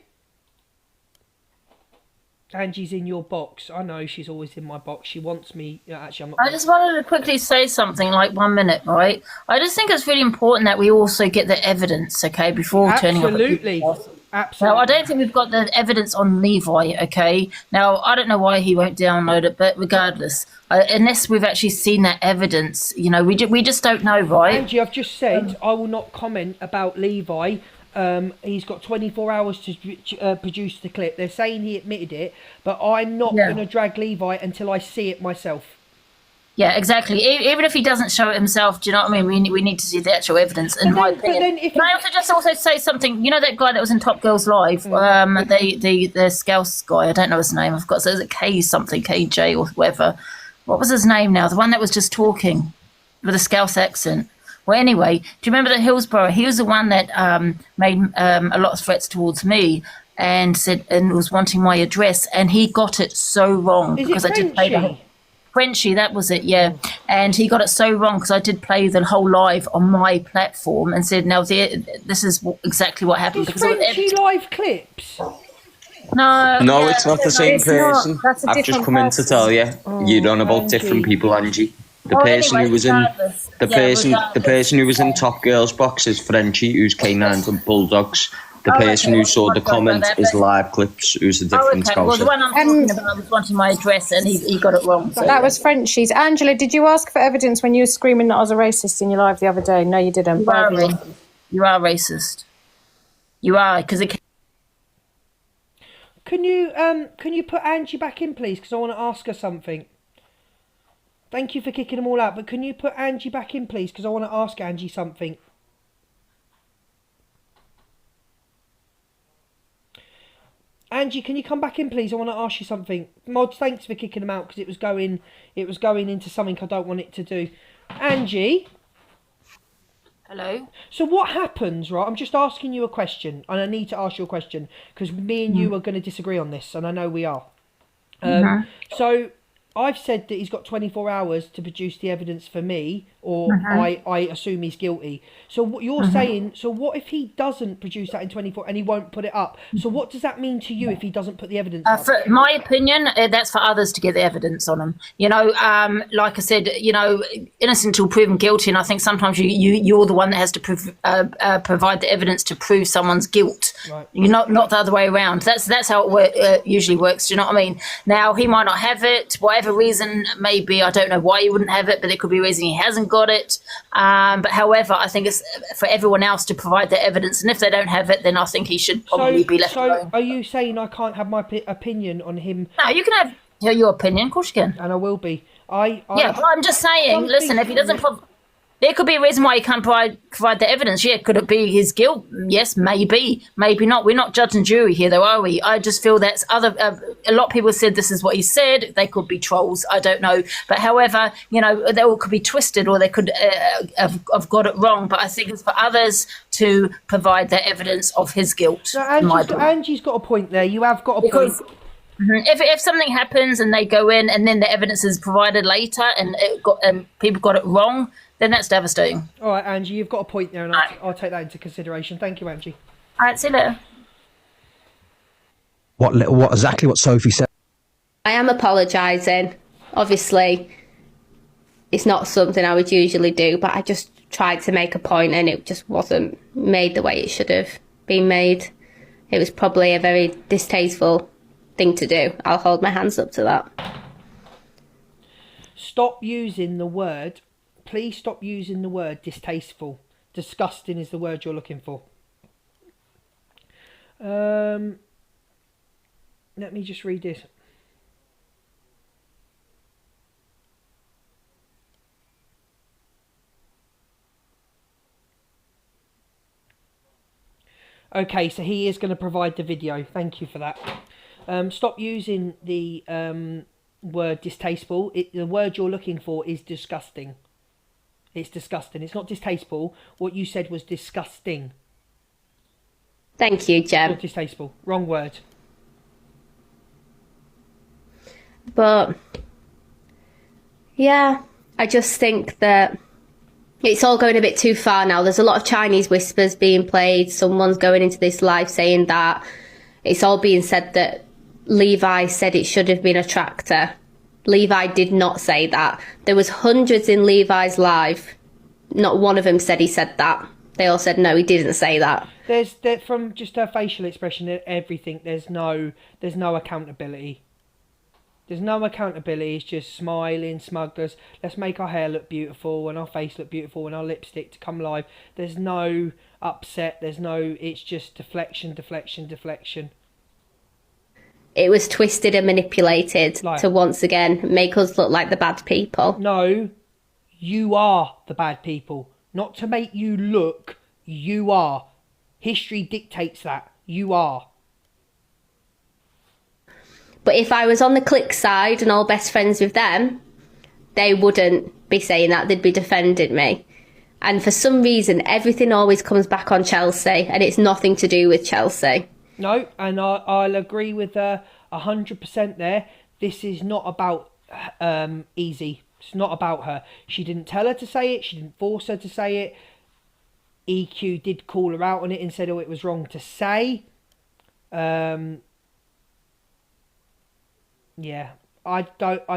Angie's in your box. I know she's always in my box. She wants me. Actually, I'm not. I just wanted to quickly say something, like 1 minute, right? I just think it's really important that we also get the evidence, okay, before turning up. Absolutely. Now, I don't think we've got the evidence on Levi, okay? Now, I don't know why he won't download it, but regardless, unless we've actually seen that evidence, you know, we just don't know, right? Angie, I've just said I will not comment about Levi. He's got 24 hours to produce the clip. They're saying he admitted it, but I'm not going to drag Levi until I see it myself. Yeah, exactly. Even if he doesn't show it himself, do you know what I mean? We need to see the actual evidence. In my opinion. Can I also say something? You know that guy that was in Top Girls Live, the Scouse guy. I don't know his name. I've got, so is it K something, KJ or whatever? What was his name now? The one that was just talking with a Scouse accent. Well, anyway, do you remember the Hillsborough? He was the one that made a lot of threats towards me and said and was wanting my address, and he got it so wrong because I did play the Frenchie, that was it, yeah. And he got it so wrong because I did play the whole live on my platform and said, "Now this is exactly what happened." Is Frenchie live clips? No, it's not the same person. I've just come in to tell you, you're on about different people, Angie. The person who was in the person who was in Top Girls box is Frenchie, who's K9s and Bulldogs. The person who saw the comment is Live Clips, who's a different Scouser. Well, the one I'm talking about was wanting my address, and he got it wrong. So. That was Frenchie's. Angela, did you ask for evidence when you were screaming that I was a racist in your live the other day? No, you didn't. You are racist. You are, because it. Can you put Angie back in, please? Because I want to ask her something. Thank you for kicking them all out, but can you put Angie back in, please? Because I want to ask Angie something. Angie, can you come back in, please? I want to ask you something. Mods, thanks for kicking them out because it was going into something I don't want it to do. Angie. Hello. So what happens, right? I'm just asking you a question, and I need to ask you a question because me and you are going to disagree on this, and I know we are. So I've said that he's got 24 hours to produce the evidence for me, or I assume he's guilty. So what you're saying, so what if he doesn't produce that in 24 and he won't put it up? So what does that mean to you if he doesn't put the evidence up? For my opinion, that's for others to get the evidence on him. You know, like I said, you know, innocent until proven guilty, and I think sometimes you're the one that has to provide the evidence to prove someone's guilt. Right. You're not the other way around. That's how it usually works. Do you know what I mean? Now, he might not have it, whatever reason maybe. I don't know why he wouldn't have it, but it could be a reason he hasn't got it. But however, I think it's for everyone else to provide the evidence, and if they don't have it, then I think he should probably be left alone. Are you saying I can't have my opinion on him? No, you can have your opinion. Of course you can. And I will be. But I'm just saying. Listen, if he doesn't there could be a reason why he can't provide the evidence. Yeah, could it be his guilt? Yes, maybe not. We're not judge and jury here, though, are we? I just feel that's a lot of people said this is what he said. They could be trolls. I don't know, but however, they all could be twisted, or they could have got it wrong. But I think it's for others to provide the evidence of his guilt. So Angie's got a point there. You have got a point. If something happens and they go in and then the evidence is provided later and people got it wrong, then that's devastating. All right, Angie, you've got a point there, and I'll take that into consideration. Thank you, Angie. All right, see you later. What exactly what Sophie said? I am apologising. Obviously, it's not something I would usually do, but I just tried to make a point and it just wasn't made the way it should have been made. It was probably a very distasteful thing to do. I'll hold my hands up to that. Stop using the word. Please stop using the word distasteful. Disgusting is the word you're looking for. Let me just read this. Okay, so he is going to provide the video. Thank you for that. Stop using the word distasteful. The word you're looking for is disgusting. It's disgusting. It's not distasteful. What you said was disgusting. Thank you, Jem. Not distasteful. Wrong word. But, yeah, I just think that it's all going a bit too far now. There's a lot of Chinese whispers being played. Someone's going into this live saying that. It's all being said that Levi said it should have been a tractor. Levi did not say that. There was hundreds in Levi's live. Not one of them said he said that. They all said no, he didn't say that. There's from just her facial expression and everything. There's no accountability. There's no accountability. It's just smiling, smugness. Let's make our hair look beautiful and our face look beautiful and our lipstick to come live. There's no upset. It's just deflection. It was twisted and manipulated to once again make us look like the bad people. No, you are the bad people. Not to make you look, you are. History dictates that. You are. But if I was on the click side and all best friends with them, they wouldn't be saying that. They'd be defending me. And for some reason, everything always comes back on Chelsea, and it's nothing to do with Chelsea. No, and I'll agree with 100% there. This is not about Easy. It's not about her. She didn't tell her to say it. She didn't force her to say it. EQ did call her out on it and said, it was wrong to say. Yeah, I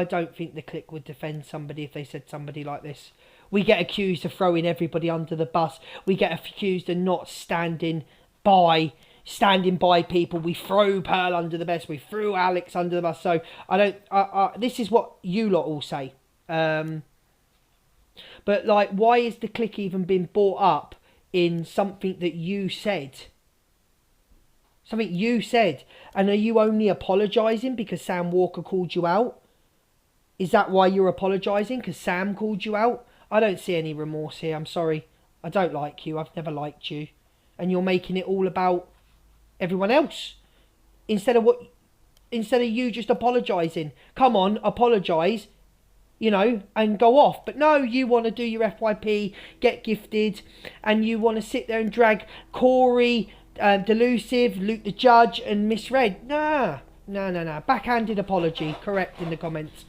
don't think the clique would defend somebody if they said somebody like this. We get accused of throwing everybody under the bus. We get accused of not standing by people. We throw Pearl under the bus. We threw Alex under the bus. So this is what you lot all say. But like, why is the clique even been brought up in something that you said? Something you said. And are you only apologising because Sam Walker called you out? Is that why you're apologising? Because Sam called you out? I don't see any remorse here. I'm sorry. I don't like you. I've never liked you. And you're making it all about everyone else. Instead of you just apologising. Come on, apologise. And go off. But no, you want to do your FYP, get gifted, and you want to sit there and drag Corey, Delusive, Luke the Judge, and Misread. Nah. Backhanded apology, correct in the comments.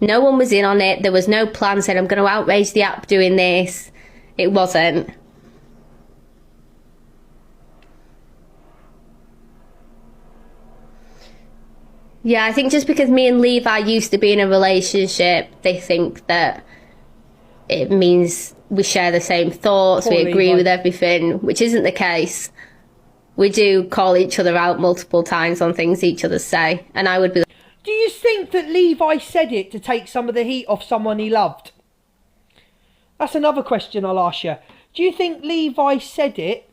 No one was in on it. There was no plan said, I'm going to outrage the app doing this. It wasn't. Yeah, I think just because me and Levi used to be in a relationship, they think that it means we share the same thoughts, we agree with everything, which isn't the case. We do call each other out multiple times on things each other say, and I would be... Do you think that Levi said it to take some of the heat off someone he loved? That's another question I'll ask you. Do you think Levi said it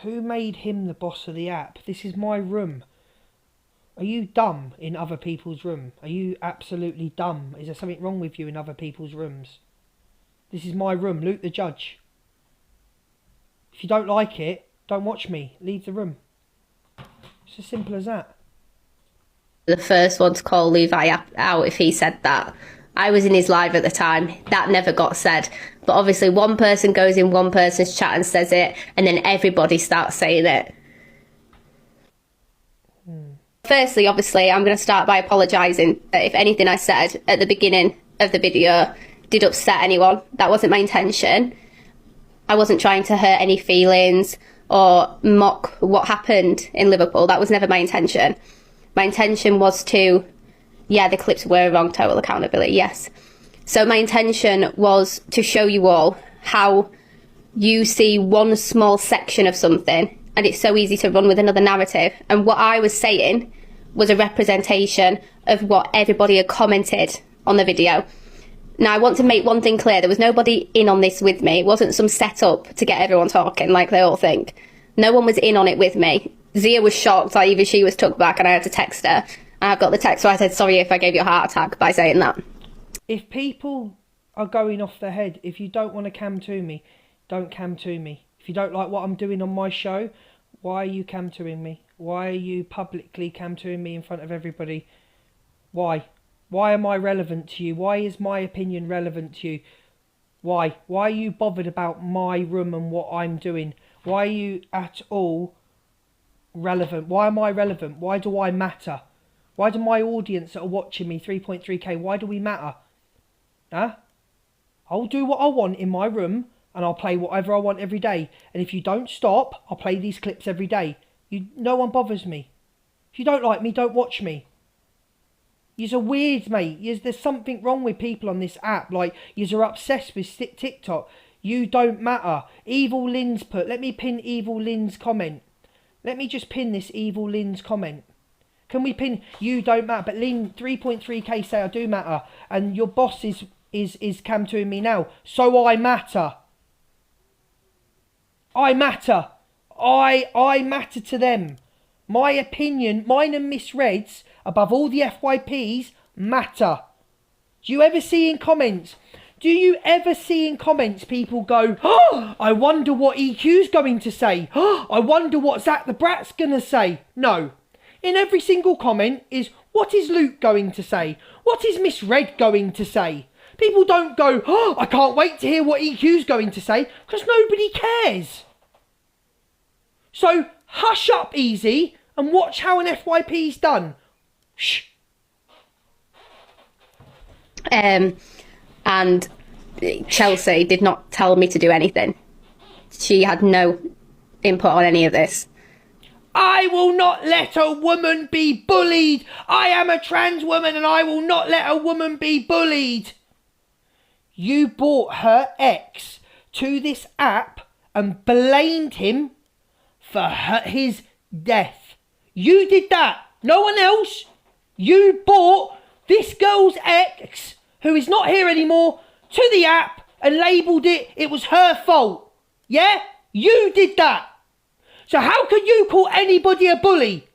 Who made him the boss of the app? This is my room. Are you dumb in other people's room? Are you absolutely dumb? Is there something wrong with you in other people's rooms? This is my room, Luke the Judge. If you don't like it, don't watch me. Leave the room. It's as simple as that. The first one to call Levi out if he said that. I was in his live at the time. That never got said. But obviously one person goes in one person's chat and says it, and then everybody starts saying it. Firstly, obviously, I'm going to start by apologising if anything I said at the beginning of the video did upset anyone. That wasn't my intention. I wasn't trying to hurt any feelings or mock what happened in Liverpool. That was never my intention. My intention was to, yeah, the clips were wrong, total accountability, yes. So my intention was to show you all how you see one small section of something and it's so easy to run with another narrative. And what I was saying was a representation of what everybody had commented on the video. Now, I want to make one thing clear. There was nobody in on this with me. It wasn't some setup to get everyone talking like they all think. No one was in on it with me. Zia was shocked that even she was took back and I had to text her. And I've got the text where I said, sorry if I gave you a heart attack by saying that. If people are going off their head, if you don't want to cam to me, don't cam to me. If you don't like what I'm doing on my show, why are you cam toing me? Why are you publicly cam toing me in front of everybody? Why? Why am I relevant to you? Why is my opinion relevant to you? Why? Why are you bothered about my room and what I'm doing? Why are you at all relevant? Why am I relevant? Why do I matter? Why do my audience that are watching me, 3.3k, why do we matter? Huh? I'll do what I want in my room and I'll play whatever I want every day. And if you don't stop, I'll play these clips every day. No one bothers me. If you don't like me, don't watch me. You're weird, mate. There's something wrong with people on this app. Like, you're obsessed with TikTok. You don't matter. Evil Lynn's put... Let me pin Evil Lynn's comment. Let me just pin this Evil Lynn's comment. Can we pin... You don't matter. But Lynn, 3.3k say I do matter. And your boss is cam to me now. So I matter. I matter. I matter to them. My opinion, mine and Miss Red's, above all the FYPs, matter. Do you ever see in comments? Do you ever see in comments people go, oh, I wonder what EQ's going to say. Oh, I wonder what Zach the Brat's going to say. No. In every single comment is, what is Luke going to say? What is Miss Red going to say? People don't go, oh, I can't wait to hear what EQ's going to say, because nobody cares. So, hush up, Easy, and watch how an FYP's done. Shh. And Chelsea did not tell me to do anything. She had no input on any of this. I will not let a woman be bullied. I am a trans woman and I will not let a woman be bullied. You brought her ex to this app and blamed him for his death. You did that. No one else. You brought this girl's ex, who is not here anymore, to the app and labelled it was her fault. Yeah? You did that. So how can you call anybody a bully?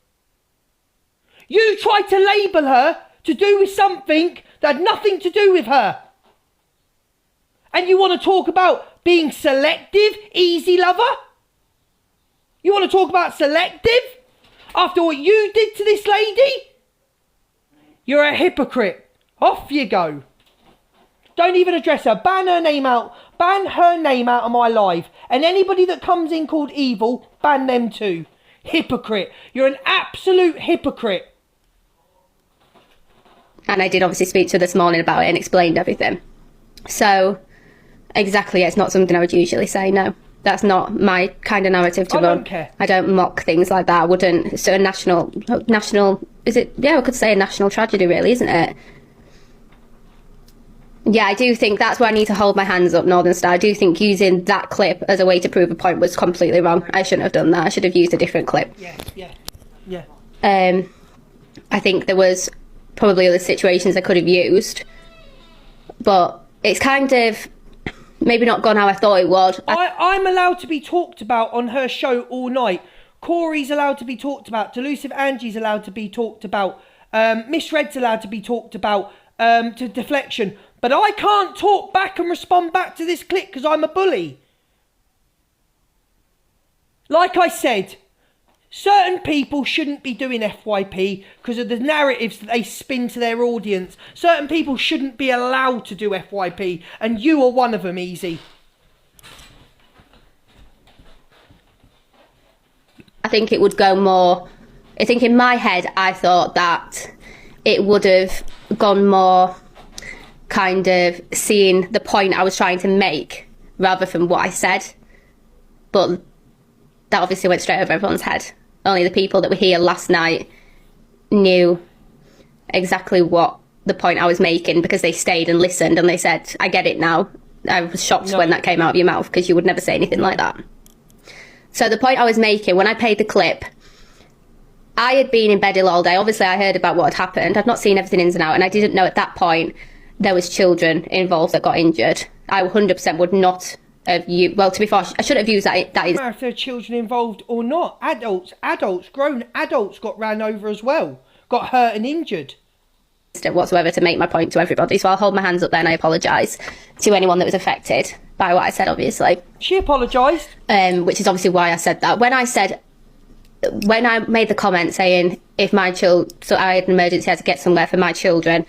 You tried to label her to do with something that had nothing to do with her. And you want to talk about being selective, Easy Lover? You want to talk about selective? After what you did to this lady? You're a hypocrite. Off you go. Don't even address her. Ban her name out. Ban her name out of my live. And anybody that comes in called evil, ban them too. Hypocrite. You're an absolute hypocrite. And I did obviously speak to her this morning about it and explained everything. So, exactly, it's not something I would usually say, no. That's not my kind of narrative to run. I don't care. I don't mock things like that. I wouldn't. It's a national, is it? Yeah, I could say a national tragedy, really, isn't it? Yeah, I do think that's where I need to hold my hands up, Northern Star. I do think using that clip as a way to prove a point was completely wrong. I shouldn't have done that. I should have used a different clip. Yeah. I think there was probably other situations I could have used. But it's kind of... maybe not gone how I thought it would. I'm allowed to be talked about on her show all night. Corey's allowed to be talked about. Delusive Angie's allowed to be talked about. Miss Red's allowed to be talked about. To Deflection. But I can't talk back and respond back to this clip because I'm a bully. Like I said, certain people shouldn't be doing FYP because of the narratives that they spin to their audience. Certain people shouldn't be allowed to do FYP, and you are one of them, Easy. I think it would go more... I think in my head, I thought that it would have gone more kind of seeing the point I was trying to make rather than what I said. But that obviously went straight over everyone's head. Only the people that were here last night knew exactly what the point I was making because they stayed and listened and they said, I get it now. I was shocked when that came out of your mouth because you would never say anything like that. So the point I was making, when I played the clip, I had been in bed ill all day. Obviously, I heard about what had happened. I'd not seen everything ins and out, and I didn't know at that point there was children involved that got injured. I 100% would not have used... Well, to be fair, I should have used that. That is... No matter if there are children involved or not. Grown adults got ran over as well. Got hurt and injured. Whatsoever to make my point to everybody. So I'll hold my hands up there and I apologise to anyone that was affected by what I said, obviously. She apologised. Which is obviously why I said that. When I made the comment saying if my so I had an emergency, I had to get somewhere for my children,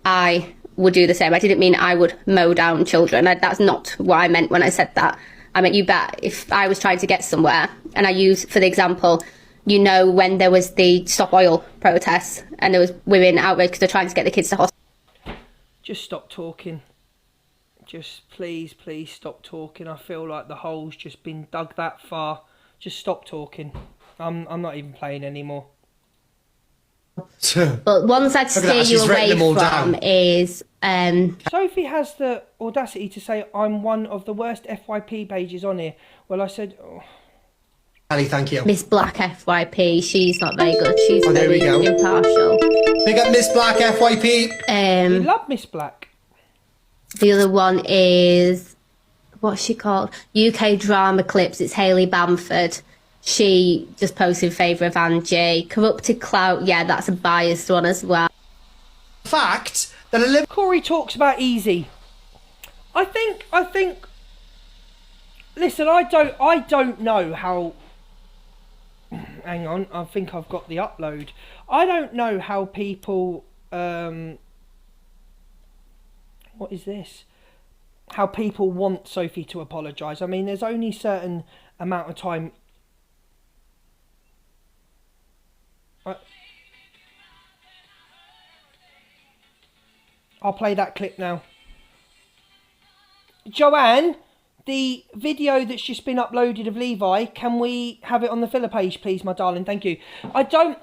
I would do the same. I didn't mean I would mow down children. That's not what I meant when I said that. I meant, you bet, if I was trying to get somewhere, and I use, for the example, you know, when there was the Stop Oil protests and there was women outraged because they're trying to get the kids to hospital. Just stop talking. Just please stop talking. I feel like the hole's just been dug that far. Just stop talking. I'm not even playing anymore. But ones I'd steer you away from is... Sophie has the audacity to say I'm one of the worst FYP pages on here. Well, I said... Oh. Ali, thank you. Miss Black FYP, she's not very good. She's very impartial. Big up Miss Black FYP. We love Miss Black. The other one is... What's she called? UK Drama Clips. It's Hayley Bamford. She just posted in favour of Angie. Corrupted Clout, yeah, that's a biased one as well. Fact that Corey talks about Easy. I think. Listen, I don't know how. Hang on, I think I've got the upload. I don't know how people. What is this? How people want Sophie to apologise. I mean, there's only certain amount of time. I'll play that clip now. Joanne, the video that's just been uploaded of Levi, can we have it on the filler page, please, my darling? Thank you. I don't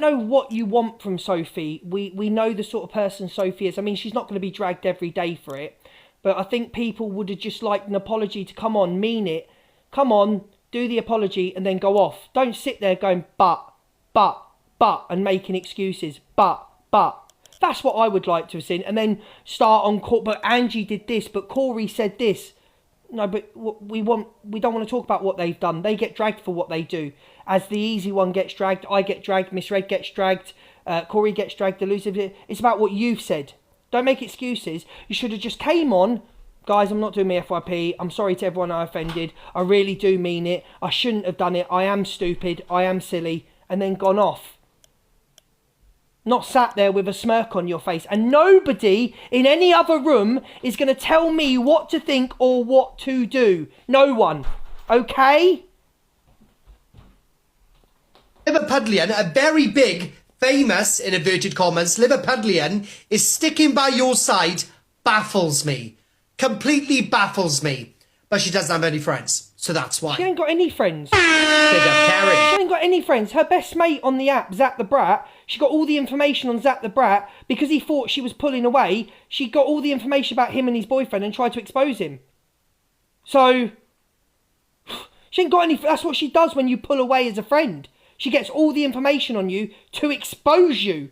know what you want from Sophie. We know the sort of person Sophie is. I mean, she's not going to be dragged every day for it. But I think people would have just liked an apology to come on, mean it. Come on, do the apology and then go off. Don't sit there going, but, and making excuses. But. That's what I would like to have seen. And then start on, but Angie did this, but Corey said this. No, but we don't want to talk about what they've done. They get dragged for what they do. As the easy one gets dragged, I get dragged, Miss Red gets dragged, Corey gets dragged, Elusive. It's about what you've said. Don't make excuses. You should have just came on. Guys, I'm not doing my FYP. I'm sorry to everyone I offended. I really do mean it. I shouldn't have done it. I am stupid. I am silly. And then gone off. Not sat there with a smirk on your face. And nobody in any other room is going to tell me what to think or what to do. No one. Okay? Liverpudlian, a very big, famous, in inverted commas, Liverpudlian, is sticking by your side, baffles me. Completely baffles me. But she doesn't have any friends, so that's why. She ain't got any friends. Big up Carrie. She ain't got any friends. Her best mate on the app, Zap the Brat, she got all the information on Zap the Brat because he thought she was pulling away. She got all the information about him and his boyfriend and tried to expose him. So, she ain't got any... That's what she does when you pull away as a friend. She gets all the information on you to expose you.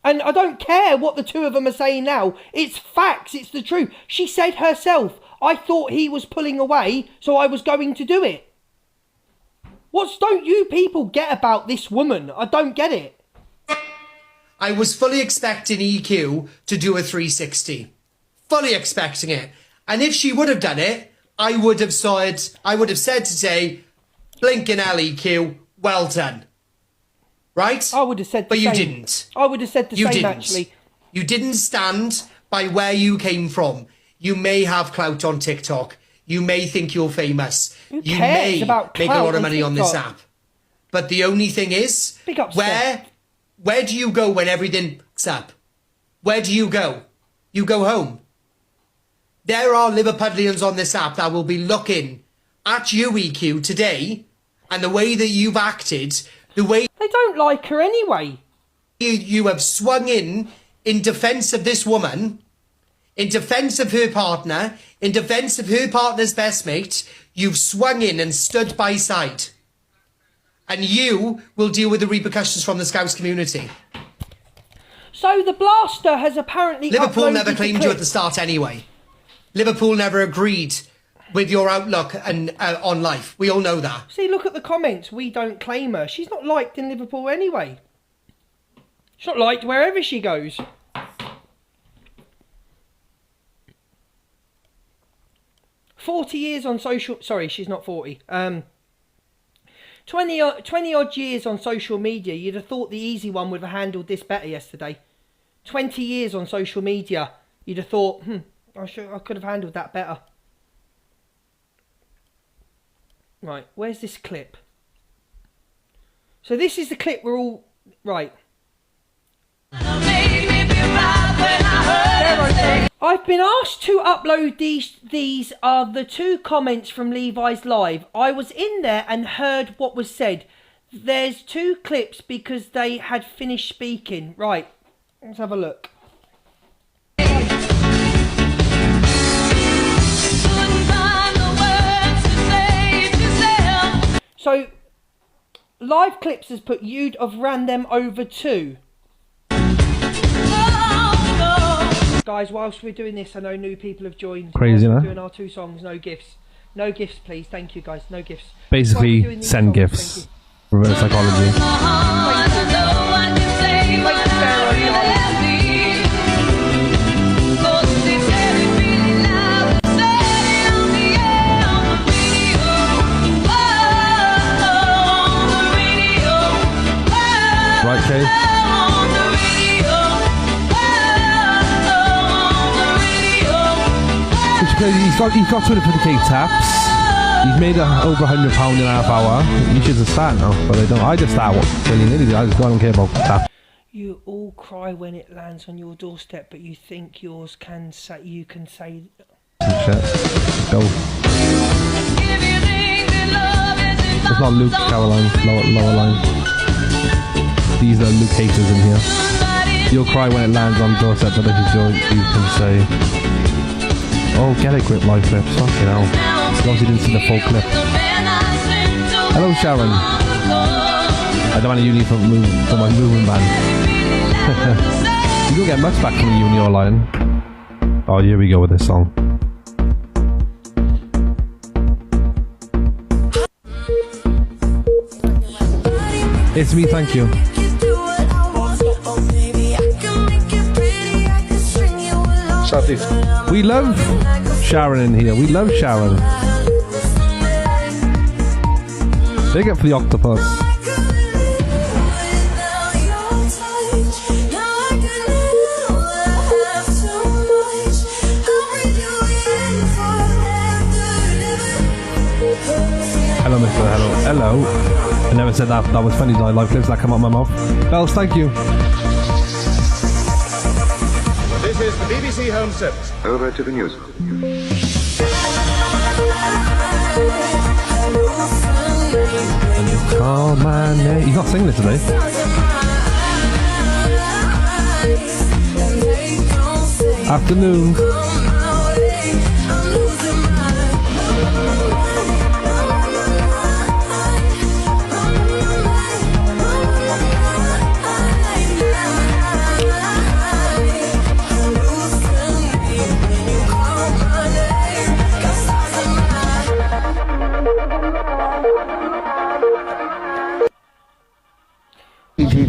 And I don't care what the two of them are saying now. It's facts. It's the truth. She said herself, I thought he was pulling away, so I was going to do it. What don't you people get about this woman? I don't get it. I was fully expecting EQ to do a 360. Fully expecting it. And if she would have done it, I would have said today, blinking hell, EQ, well done. Right? I would have said the same. But you same. didn't. I would have said the same, actually. You didn't stand by where you came from. You may have clout on TikTok. You may think you're famous. Who You cares may about make a clout lot of on money on this TikTok? app. But the only thing is, Big up, where do you go when everything's up? Where do you go? You go home. There are Liverpudlians on this app that will be looking at you, EQ, today, and the way that you've acted, the way they don't like her anyway. You have swung in defence of this woman, in defence of her partner, in defence of her partner's best mate. You've swung in and stood by side. And you will deal with the repercussions from the Scouse community. So the blaster has apparently Liverpool never uploaded claimed the you at clip. the start anyway. Liverpool never agreed with your outlook and on life. We all know that. See, look at the comments. We don't claim her. She's not liked in Liverpool anyway. She's not liked wherever she goes. Sorry, she's not 40. 20 odd years on social media. You'd have thought the easy one would have handled this better yesterday. 20 years on social media. You'd have thought, I could have handled that better. Right, where's this clip? So this is the clip we're all... Right. I've been asked to upload these. These are the 2 comments from Levi's live. I was in there and heard what was said. There's 2 clips because they had finished speaking. Right, let's have a look. So, Live Clips has put you'd have ran them over too. Guys, whilst we're doing this, I know new people have joined. Crazy, Whilst we're huh? doing our 2 songs, no gifts. No gifts, please. Thank you, guys. No gifts. Basically, While we're doing these send songs, gifts. thank you. Reverse psychology. Right, Kay? He's got 250k taps. He's made over £100 in a half hour. You should just start now, but I don't. I just start willy-nilly. I don't care about taps. You all cry when it lands on your doorstep, but you think yours can say. You can say. Shit. Go. It's not Luke, Caroline, lower line. These are Luke haters in here. You'll cry when it lands on doorstep, but if you can say, oh, get a grip, Live Clips. Fucking hell. Obviously didn't see the full clip. Hello, Sharon. I don't want a uni for my moving band. You don't get much back from the uni or line. Oh, here we go with this song. It's me, thank you. We love Sharon in here. We love Sharon. Big up for the octopus. Hello, Mr. Hello. Hello. I never said that. That was funny. Live Clips that come out my mouth. Bells, thank you. This is the BBC Home Service. Over to the news. Oh man, he's not singing it today. Afternoon.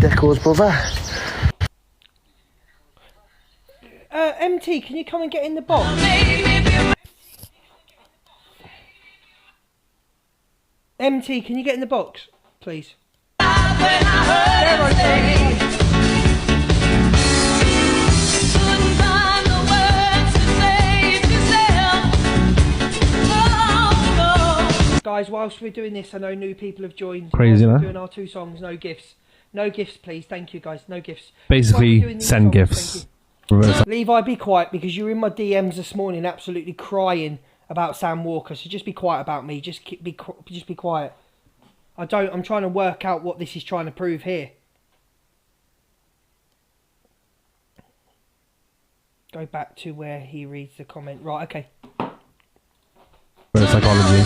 Decor's brother. MT, can you come and get in the box? MT, can you get in the box, please? Guys, whilst we're doing this, I know new people have joined. Crazy, we're huh? doing our 2 songs, no gifts. No gifts, please. Thank you, guys. No gifts. Basically, send gifts. Reverse. Levi, be quiet because you were in my DMs this morning, absolutely crying about Sam Walker. So just be quiet about me. Just be quiet. I'm trying to work out what this is trying to prove here. Go back to where he reads the comment. Right, okay. Psychology.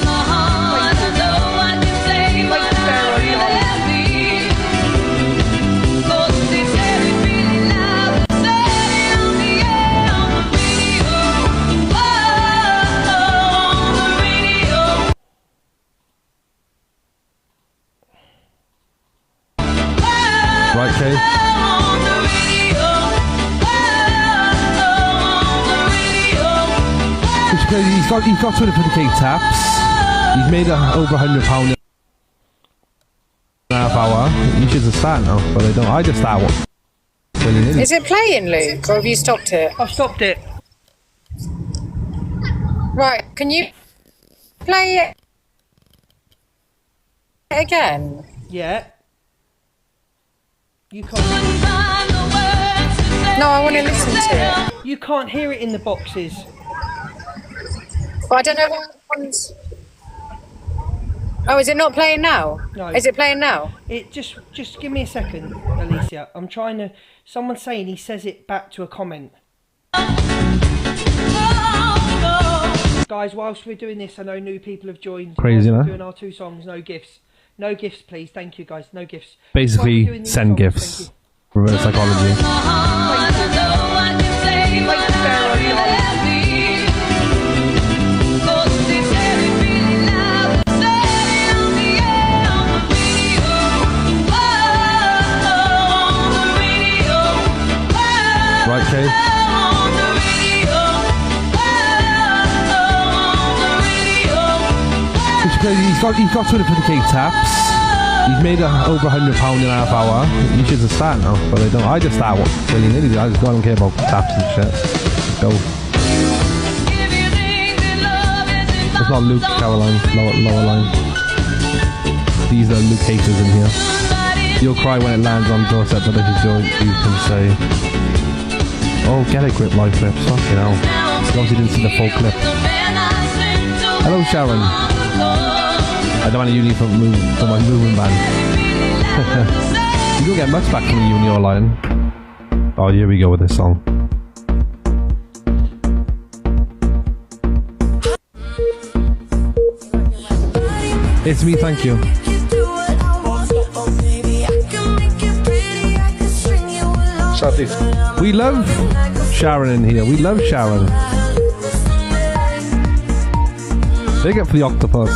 Right, Kay? He's got 250k taps. He's made over £100 in a half hour. You should just start now, but I don't. I just start one. Is it playing, Luke, or have you stopped it? I've stopped it. Right, can you play it again? Yeah. You can't. No, I want to listen to it. You can't hear it in the boxes. Well, I don't know what one's... Oh, is it not playing now? No. Is it playing now? It just give me a second, Alicia. I'm trying to. Someone's saying he says it back to a comment. Guys, whilst we're doing this, I know new people have joined. Crazy, we're huh? doing our 2 songs, no gifts. No gifts, please. Thank you, guys. No gifts. Basically, send gifts. Reverse psychology. Right, Kay? He's got 250k taps. He's made over £100 in a half hour. You should just start now, but I don't. I just start willy-nilly. I don't care about taps and shit. Go. It's not Luke, Caroline, lower line. These are Luke haters in here. You'll cry when it lands on doorstep, but if you can say, oh, get a grip, live clips. Fucking hell. You obviously didn't see the full clip. Hello, Sharon. I don't want a uni for my moving band. You don't get much back from the uni or line. Oh, here we go with this song. It's me, thank you. We love Sharon in here. We love Sharon. Big up for the octopus.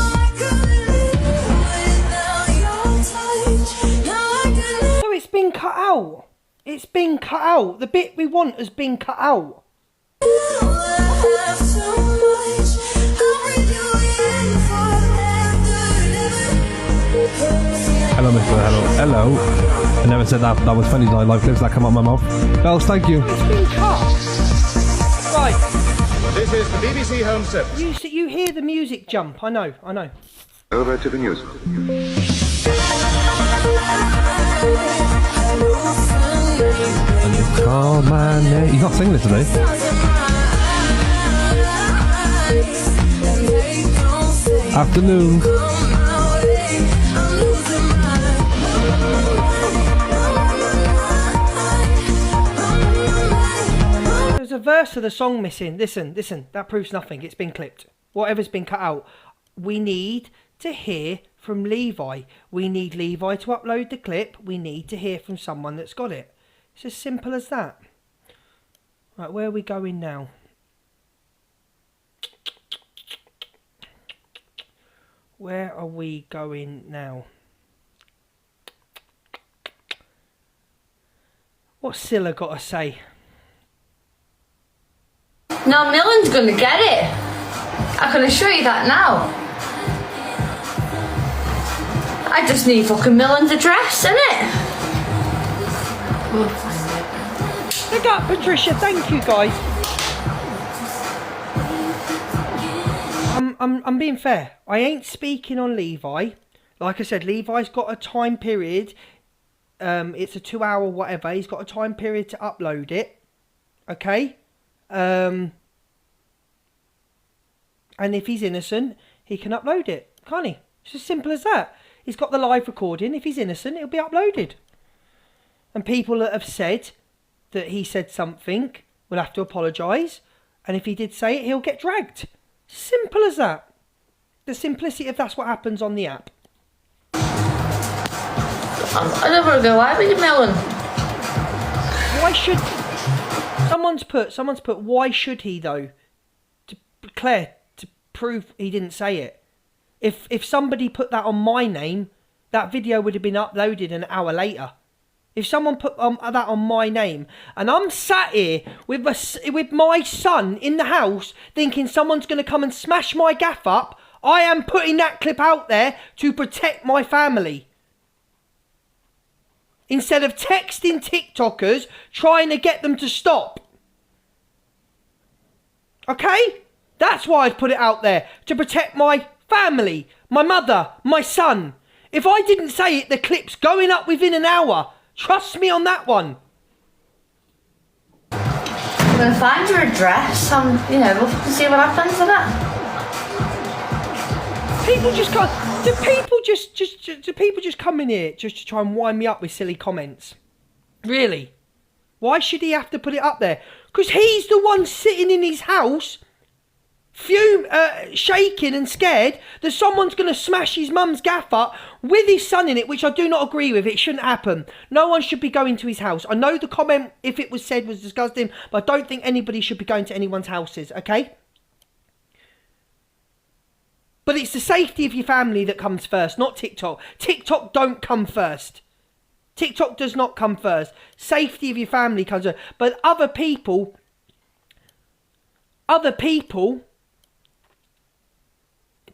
So it's been cut out. It's been cut out. The bit we want has been cut out. Hello, Mr. Hello. I never said that. That was funny. Live clips that come out of my mouth. Bells, thank you. It's been cut. Right. This is the BBC Home Service. You hear the music jump. I know. Over to the news. Call my name. He's not singing it today. Afternoon. There's a verse of the song missing. Listen. That proves nothing. It's been clipped. Whatever's been cut out. We need to hear from Levi. We need Levi to upload the clip. We need to hear from someone that's got it. It's as simple as that. Right, where are we going now? Where are we going now? What's Scylla got to say? Now Millen's gonna get it. I can assure you that now. I just need fucking Millen's address, innit? Look up, Patricia. Thank you, guys. I'm being fair. I ain't speaking on Levi. Like I said, Levi's got a time period. It's a 2-hour whatever. He's got a time period to upload it. Okay? And if he's innocent, he can upload it. Can't he? It's as simple as that. He's got the live recording. If he's innocent, it'll be uploaded. And people that have said that he said something will have to apologise. And if he did say it, he'll get dragged. Simple as that. The simplicity of that's what happens on the app. I don't want to go out with you, Melon. Why should... Someone's put, why should he though? Claire, to prove he didn't say it. If somebody put that on my name, that video would have been uploaded an hour later. If someone put that on my name, and I'm sat here with my son in the house thinking someone's going to come and smash my gaff up, I am putting that clip out there to protect my family. Instead of texting TikTokers trying to get them to stop. Okay? That's why I'd put it out there. To protect my family, my mother, my son. If I didn't say it, the clip's going up within an hour. Trust me on that one. I'm going to find your address and, we'll see what happens to that. People just can't... Do people just come in here just to try and wind me up with silly comments? Really? Why should he have to put it up there? Because he's the one sitting in his house, shaking and scared that someone's going to smash his mum's gaff up with his son in it, which I do not agree with. It shouldn't happen. No one should be going to his house. I know the comment, if it was said, was disgusting, but I don't think anybody should be going to anyone's houses, okay? But it's the safety of your family that comes first, not TikTok. TikTok don't come first. TikTok does not come first. Safety of your family comes first. But other people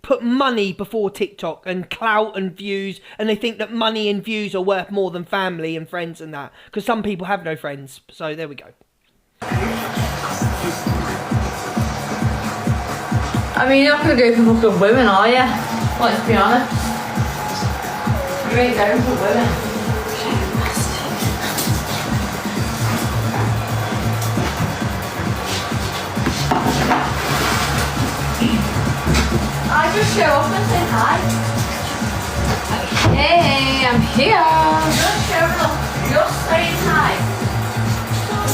put money before TikTok and clout and views, and they think that money and views are worth more than family and friends and that. Because some people have no friends. So there we go. I mean, you're not going to go for fucking women, are you? Let's be honest. You ain't going for women. I just show up and say hi. Hey, I'm here. Just showing up. Just saying hi.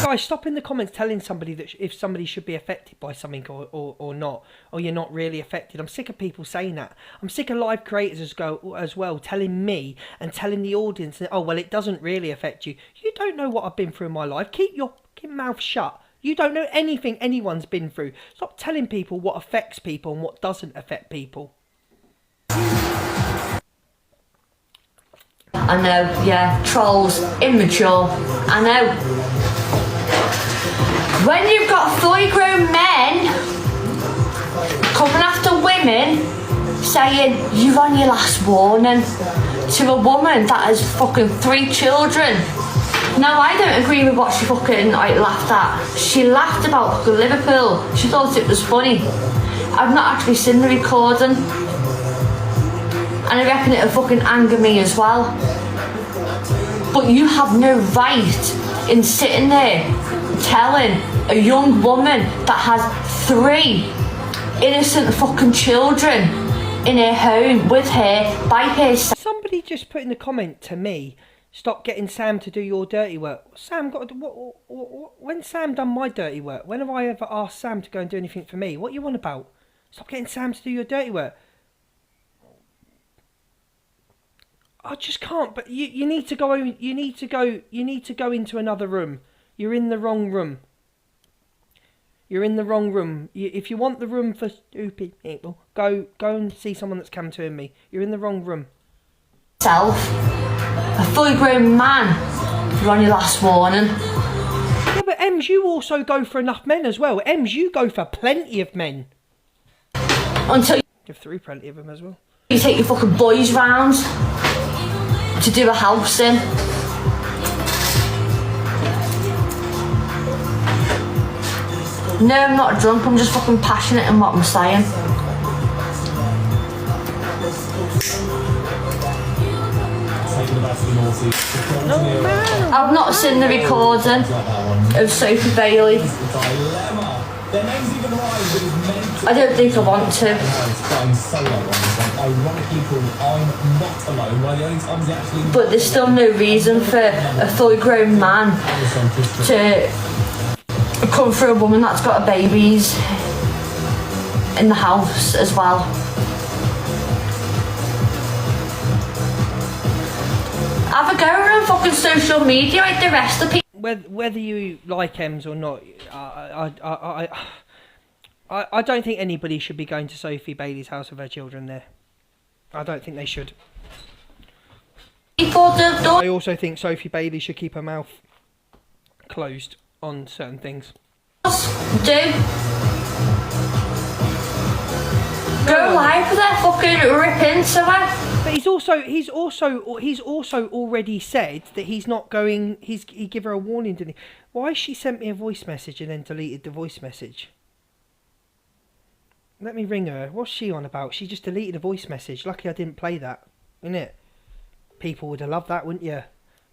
Guys, stop in the comments telling somebody that if somebody should be affected by something or not, or you're not really affected. I'm sick of people saying that. I'm sick of live creators as well telling me and telling the audience that, oh, well, it doesn't really affect you. You don't know what I've been through in my life. Keep your mouth shut. You don't know anything anyone's been through. Stop telling people what affects people and what doesn't affect people. I know, yeah, trolls, immature, I know. When you've got fully grown men coming after women saying you've on your last warning to a woman that has fucking 3 children. Now I don't agree with what she fucking laughed at. She laughed about fucking Liverpool. She thought it was funny. I've not actually seen the recording. And I reckon it'll fucking anger me as well. But you have no right in sitting there telling a young woman that has 3 innocent fucking children in her home with her by herself. Somebody just put in the comment to me, stop getting Sam to do your dirty work. Sam got when Sam done my dirty work? When have I ever asked Sam to go and do anything for me? What are you on about? Stop getting Sam to do your dirty work. I just can't. But you need to go. You need to go into another room. You're in the wrong room. You're in the wrong room. If you want the room for stupid people, go and see someone that's come to me. You're in the wrong room. A fully grown man you're on your last warning. Yeah, but Ems, you also go for enough men as well. Ems, you go for plenty of men. Until you have 3 plenty of them as well. You take your fucking boys round to do a house in. No, I'm not drunk, I'm just fucking passionate in what I'm saying. I've not seen the recording of Sophie Bailey. I don't think I want to. But there's still no reason for a fully grown man to come for a woman that's got babies in the house as well. Have a go around fucking social media like the rest of people. Whether you like Ems or not, I don't think anybody should be going to Sophie Bailey's house with her children there. I don't think they should. I also think Sophie Bailey should keep her mouth closed on certain things. Go live with that fucking rip into her. But he's also already said that he's not going. He give her a warning, didn't he? Why she sent me a voice message and then deleted the voice message? Let me ring her. What's she on about? She just deleted a voice message. Lucky I didn't play that, innit? People would have loved that, wouldn't you?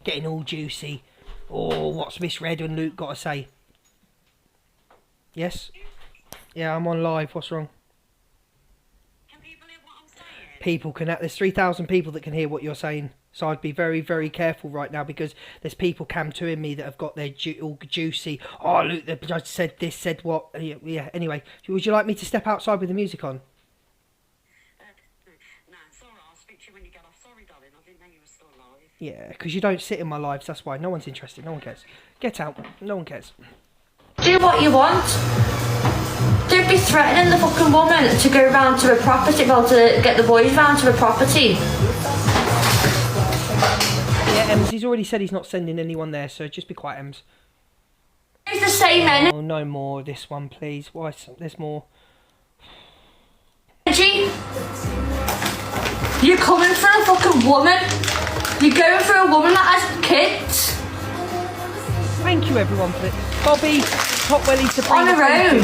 Getting all juicy. Oh, what's Miss Red and Luke got to say? Yes? Yeah, I'm on live. What's wrong? People can. There's 3,000 people that can hear what you're saying. So I'd be very, very careful right now because there's people camping me that have got their all juicy. Oh, look, the judge said this, said what. Yeah. Anyway, would you like me to step outside with the music on? No, it's all right. I'll speak to you when you get off. Sorry, darling. I didn't know you were still live. Yeah, because you don't sit in my lives. That's why. No one's interested. No one cares. Get out. No one cares. Do what you want. Don't be threatening the fucking woman to go round to a property, well, to get the boys round to a property. Yeah, Ems, he's already said he's not sending anyone there, so just be quiet, Ems. It's the same energy. Oh, no more of this one, please. Why? There's more. You're coming for a fucking woman. You're going for a woman that has kids. Thank you, everyone, for it. Bobby, Hotwelly, Sabrina. On her own.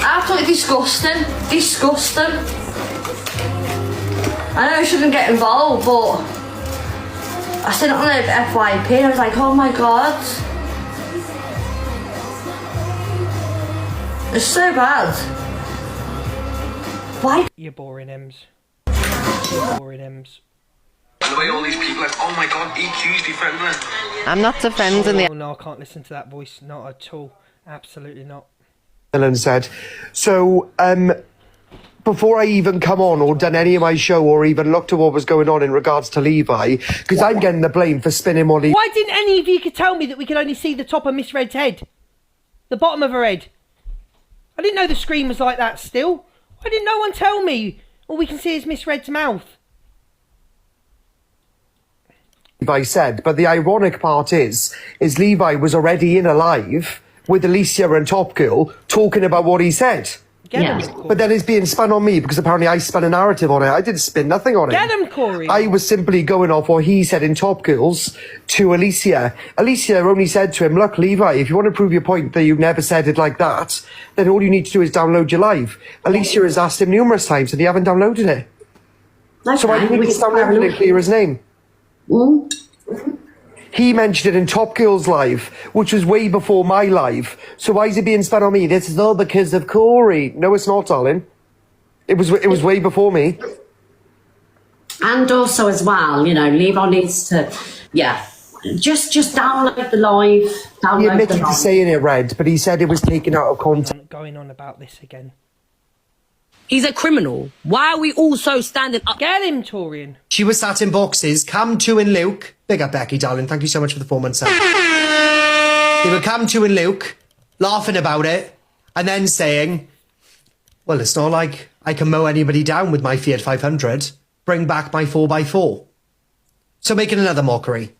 Absolutely disgusting. Disgusting. I know I shouldn't get involved, but I seen it on the FYP and I was like, oh my god. It's so bad. Why? You're boring, Ems. You're boring, Ems. The way all these people are, oh my god, EQ's defending it. I'm not defending the... Oh no, I can't listen to that voice. Not at all. Absolutely not. Ellen said, so before I even come on or done any of my show or even looked at what was going on in regards to Levi, because I'm getting the blame for spinning what Why didn't any of you could tell me that we could only see the top of Miss Red's head? The bottom of her head. I didn't know the screen was like that still. Why didn't no one tell me? All we can see is Miss Red's mouth. Levi said, but the ironic part is Levi was already in a live with Alicia and Top Girl talking about what he said. But then it's being spun on me because apparently I spun a narrative on it. I didn't spin nothing on it. Get him, Corey. I was simply going off what he said in Top Girls to Alicia. Alicia only said to him, look, Levi, if you want to prove your point that you've never said it like that, then all you need to do is download your live. Alicia has asked him numerous times and he haven't downloaded it. Okay. So I think he's downloaded it, clear his name. He mentioned it in Top Girls Live, which was way before my live. So why is it being spun on me? This is all because of Corey. No, it's not, darling. It was way before me. And also as well, you know, Levi needs to, just download the live. He admitted to saying it, Red, but he said it was taken out of context. Going on about this again. He's a criminal. Why are we all so standing up? Get him, Torian. She was sat in boxes. Cam 2 and Luke. Big up, Becky, darling. Thank you so much for the 4 months. They were Cam 2 and Luke laughing about it and then saying, well, it's not like I can mow anybody down with my Fiat 500. Bring back my 4x4. So making another mockery.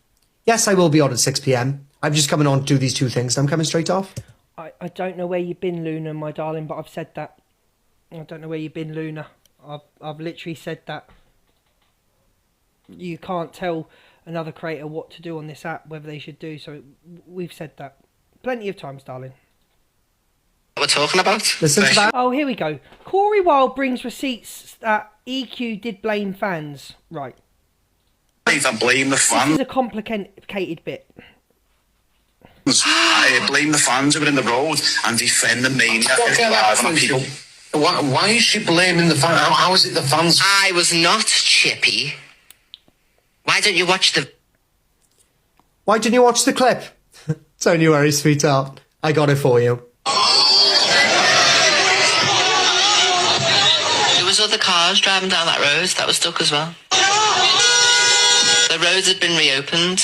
Yes, I will be on at 6 p.m. I'm just coming on to do these two things and I'm coming straight off. I don't know where you've been, Luna, my darling, but I've said that. I don't know where you've been, Luna. I've literally said that. You can't tell another creator what to do on this app, whether they should do so. We've said that plenty of times, darling. What we're talking about? Listen to that. Oh, here we go. Corey Wilde brings receipts that EQ did blame fans. Right. I blame the fans. This is a complicated bit. I blame the fans who were in the road and defend the maniac driving on people. Why is she blaming the fans? How is it the fans? I was not Chippy. Why don't you watch the... Why didn't you watch the clip? Don't you worry, sweetheart. I got it for you. There was other cars driving down that road that was stuck as well. The roads had been reopened.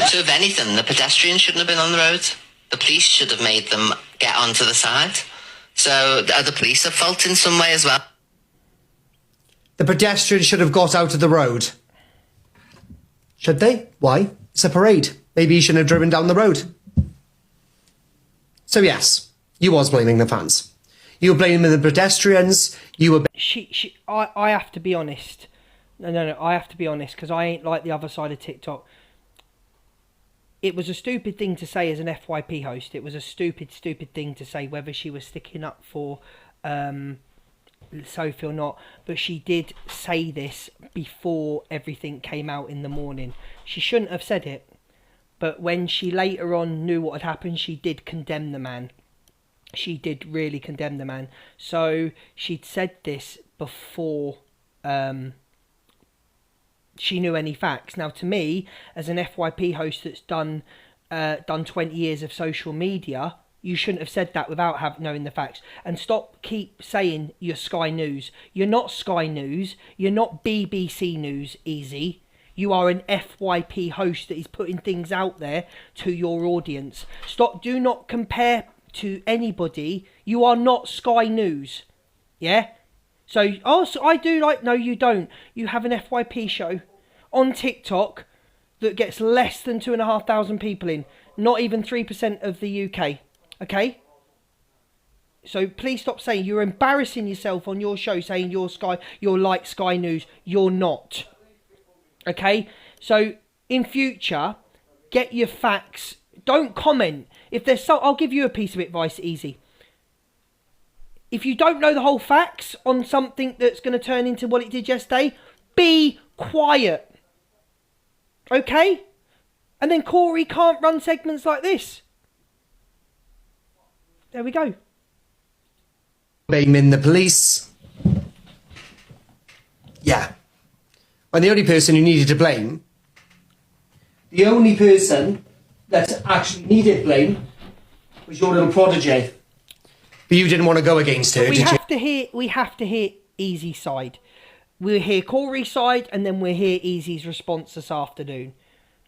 So if anything, the pedestrians shouldn't have been on the road. The police should have made them get onto the side. So are the police at fault in some way as well? The pedestrians should have got out of the road. Should they? Why? It's a parade. Maybe you shouldn't have driven down the road. So yes, you was blaming the fans. You were blaming the pedestrians. You were... I have to be honest. No, I have to be honest, because I ain't like the other side of TikTok. It was a stupid thing to say as an FYP host. It was a stupid thing to say, whether she was sticking up for Sophie or not. But she did say this before everything came out in the morning. She shouldn't have said it. But when she later on knew what had happened, she did condemn the man. She did really condemn the man. So she'd said this before she knew any facts. Now, to me, as an FYP host that's done 20 years of social media, you shouldn't have said that without knowing the facts. And keep saying you're Sky News. You're not Sky News. You're not BBC News, Easy. You are an FYP host that is putting things out there to your audience. Do not compare to anybody. You are not Sky News. Yeah? So I do like... No, you don't. You have an FYP show on TikTok that gets less than 2,500 people in. Not even 3% of the UK. Okay? So please stop saying... You're embarrassing yourself on your show saying you're like Sky News. You're not. Okay? So in future, get your facts. Don't comment. If there's I'll give you a piece of advice, Easy. If you don't know the whole facts on something that's going to turn into what it did yesterday, be quiet. Okay? And then Corey can't run segments like this. There we go. Blaming the police. Yeah. And the only person who needed to blame, the only person that actually needed blame was your little protege. But you didn't want to go against her, did you? We have to hear Easy's side. We'll hear Corey's side, and then we'll hear Easy's response this afternoon.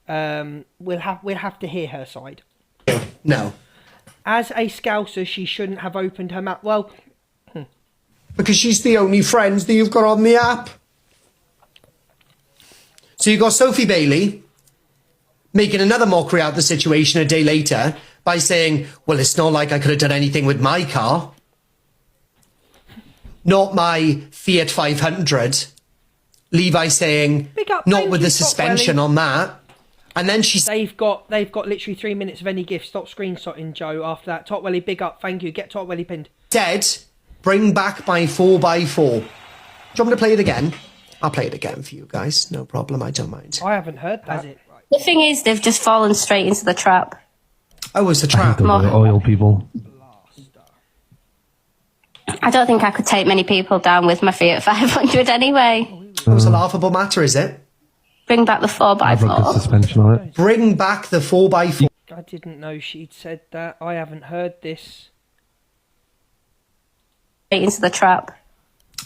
We'll have to hear her side. No. As a Scouser, she shouldn't have opened her mouth. Well... Because she's the only friend that you've got on the app. So you got Sophie Bailey making another mockery out of the situation a day later by saying, well, it's not like I could have done anything with my car. Not my Fiat 500. Levi saying, not with the suspension on that. And then they've got literally 3 minutes of any gift. Stop screenshotting, Joe, after that. Totwelly, big up. Thank you. Get Totwelly pinned. Said, bring back my 4x4. Do you want me to play it again? I'll play it again for you guys. No problem. I don't mind. I haven't heard that. The thing is, they've just fallen straight into the trap. Oh, it's a trap. Oil people. I don't think I could take many people down with my Fiat 500 anyway. It was a laughable matter, is it? Bring back the 4x4. Suspension on it. Bring back the 4x4. I didn't know she'd said that. I haven't heard this. Straight into the trap.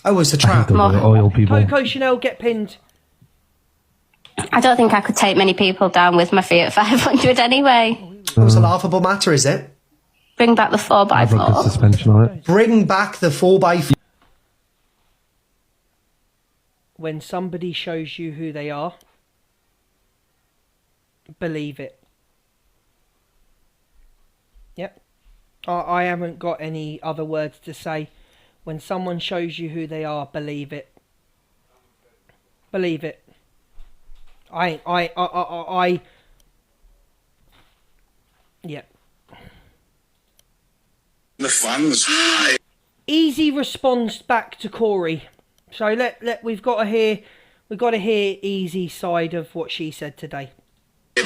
Oh, it's a trap. Oil people. Coco Chanel, get pinned. I don't think I could take many people down with my Fiat 500 anyway. It was a laughable matter, is it? Bring back the 4x4. I've got good suspension on it. Bring back the 4x4. When somebody shows you who they are, believe it. Yep. I haven't got any other words to say. When someone shows you who they are, believe it. Believe it. Yeah. The fans. Easy response back to Corey. So we've got to hear Easy's side of what she said today.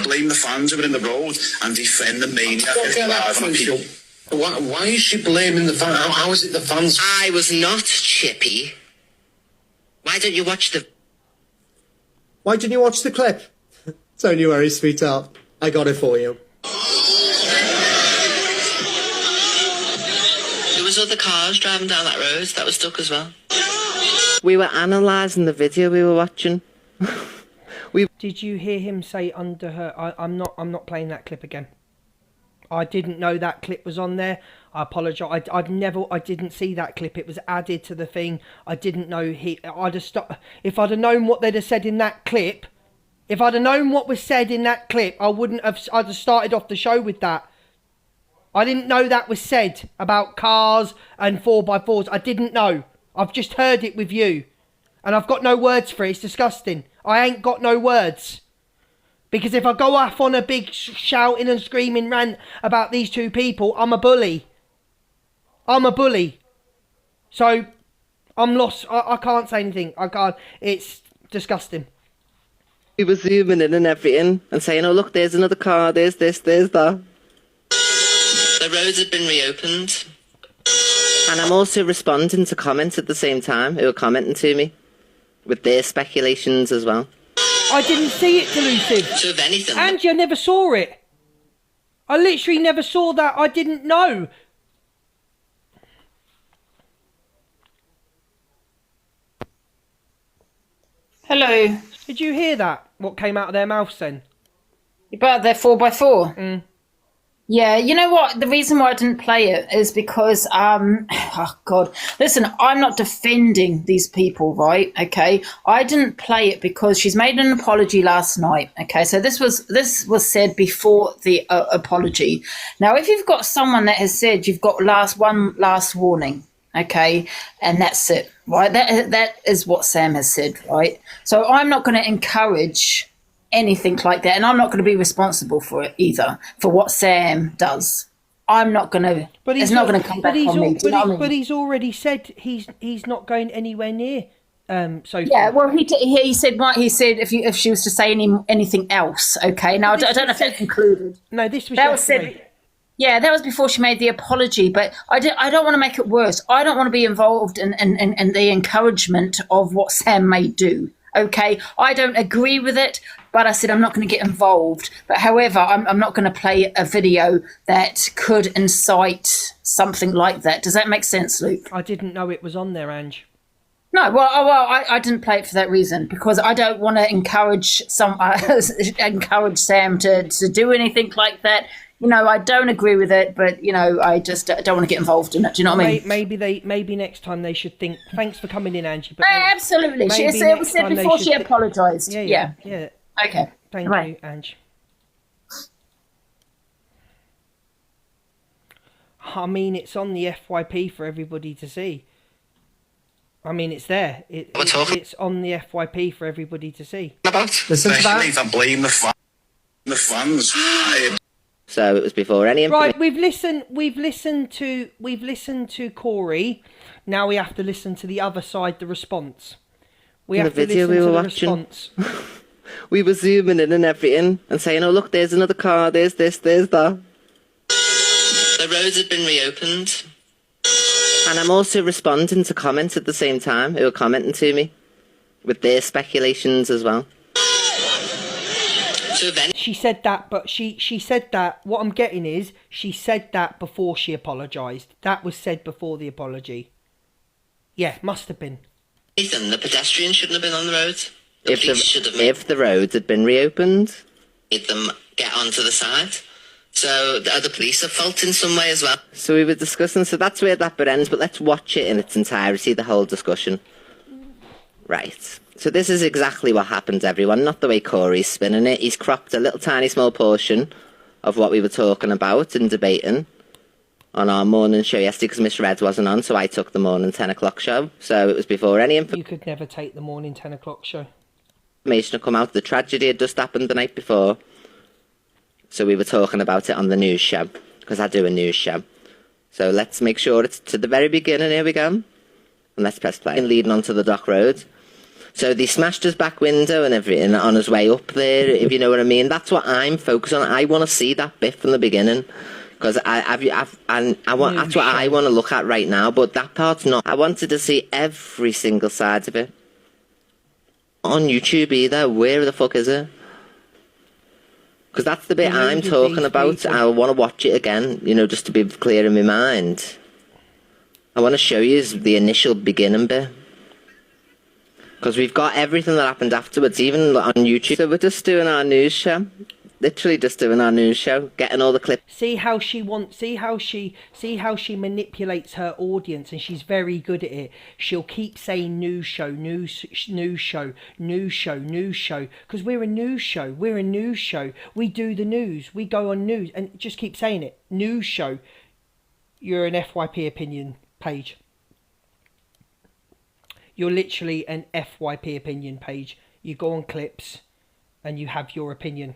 Blame the fans who are in the road and defend the maniac on people. Why is she blaming the fans? How is it the fans? I was not Chippy. Why don't you watch the... Why didn't you watch the clip? Don't you worry, sweetheart. I got it for you. There was other cars driving down that road that were stuck as well. We were analysing the video we were watching. Did you hear him say under her? I'm not playing that clip again. I didn't know that clip was on there. I apologise. I didn't see that clip. It was added to the thing. I didn't know I'd have stopped. If I'd have known what they'd have said in that clip, if I'd have known what was said in that clip, I'd have started off the show with that. I didn't know that was said about cars and 4x4s. I didn't know. I've just heard it with you. And I've got no words for it. It's disgusting. I ain't got no words. Because if I go off on a big shouting and screaming rant about these two people, I'm a bully. I'm a bully. So, I'm lost. I can't say anything. I can't. It's disgusting. We were zooming in and everything and saying, oh, look, there's another car, there's this, there's that. The roads had been reopened. And I'm also responding to comments at the same time who are commenting to me with their speculations as well. I didn't see it, Delusive. So if anything... Angie, I never saw it. I literally never saw that. I didn't know. Hello. Did you hear that? What came out of their mouths then? About their 4x4? Mm. Yeah, you know what? The reason why I didn't play it is because, oh God, listen, I'm not defending these people, right? Okay, I didn't play it because she's made an apology last night. Okay, so this was said before the apology. Now, if you've got someone that has said you've got one last warning, okay, and that's it, right? That is what Sam has said, right? So I'm not going to encourage anything like that, and I'm not going to be responsible for it either, for what Sam does. I'm not going to. But it's not going to come back on me. But he's already said he's not going anywhere near. Sophie. Yeah, well, he said what he said. If she was to say anything else, okay. Now I don't know if that's included. No, this was that was said. Yeah, that was before she made the apology. But I don't want to make it worse. I don't want to be involved in the encouragement of what Sam may do. Okay, I don't agree with it, but I said I'm not going to get involved. But however, I'm not going to play a video that could incite something like that. Does that make sense, Luke? I didn't know it was on there, Ange. No, I didn't play it for that reason, because I don't want to encourage Sam to do anything like that. You know, I don't agree with it, but, you know, I just don't want to get involved in it. Do you know what I mean? Maybe next time they should think, thanks for coming in, Angie. But absolutely. It was said before she apologised. Yeah. Okay. Thank you, Ange. I mean, it's on the FYP for everybody to see. I mean, it's there. It's on the FYP for everybody to see. Listen to that. I blame the fans. So it was before any right. We've listened to Corey. Now we have to listen to the other side, the response. We have to listen to the response. We were zooming in and everything and saying, oh, look, there's another car, there's this, there's that. The roads had been reopened. And I'm also responding to comments at the same time who are commenting to me with their speculations as well. She said that, but she said that. What I'm getting is she said that before she apologised. That was said before the apology. Yeah, must have been. Nathan, the pedestrians shouldn't have been on the roads. If the roads had been reopened, made them get onto the side. So are the police at fault in some way as well? So we were discussing, so that's where that bit ends, but let's watch it in its entirety, the whole discussion. Right. So this is exactly what happened, everyone, not the way Corey's spinning it. He's cropped a little tiny small portion of what we were talking about and debating on our morning show yesterday, because Miss Red wasn't on, so I took the morning 10 o'clock show. So it was before any You could never take the morning 10 o'clock show. information had come out. The tragedy had just happened the night before. So we were talking about it on the news show, because I do a news show. So let's make sure it's to the very beginning. Here we go. And let's press play. Leading onto the Dock Road. So they smashed his back window and everything on his way up there, if you know what I mean. That's what I'm focused on. I want to see that bit from the beginning, because that's what I want to look at right now. But that part's not. I wanted to see every single side of it. On YouTube either. Where the fuck is it? Because that's the bit I'm talking about. I want to watch it again, you know, just to be clear in my mind. I want to show you the initial beginning bit. Because we've got everything that happened afterwards, even on YouTube. So we're just doing our news show. Literally just doing our news show, getting all the clips. See how she manipulates her audience, and she's very good at it. She'll keep saying news show, news show, news show, news show, because we're a news show. We're a news show. We do the news. We go on news, and just keep saying it. News show. You're an FYP opinion page. You're literally an FYP opinion page. You go on clips, and you have your opinion.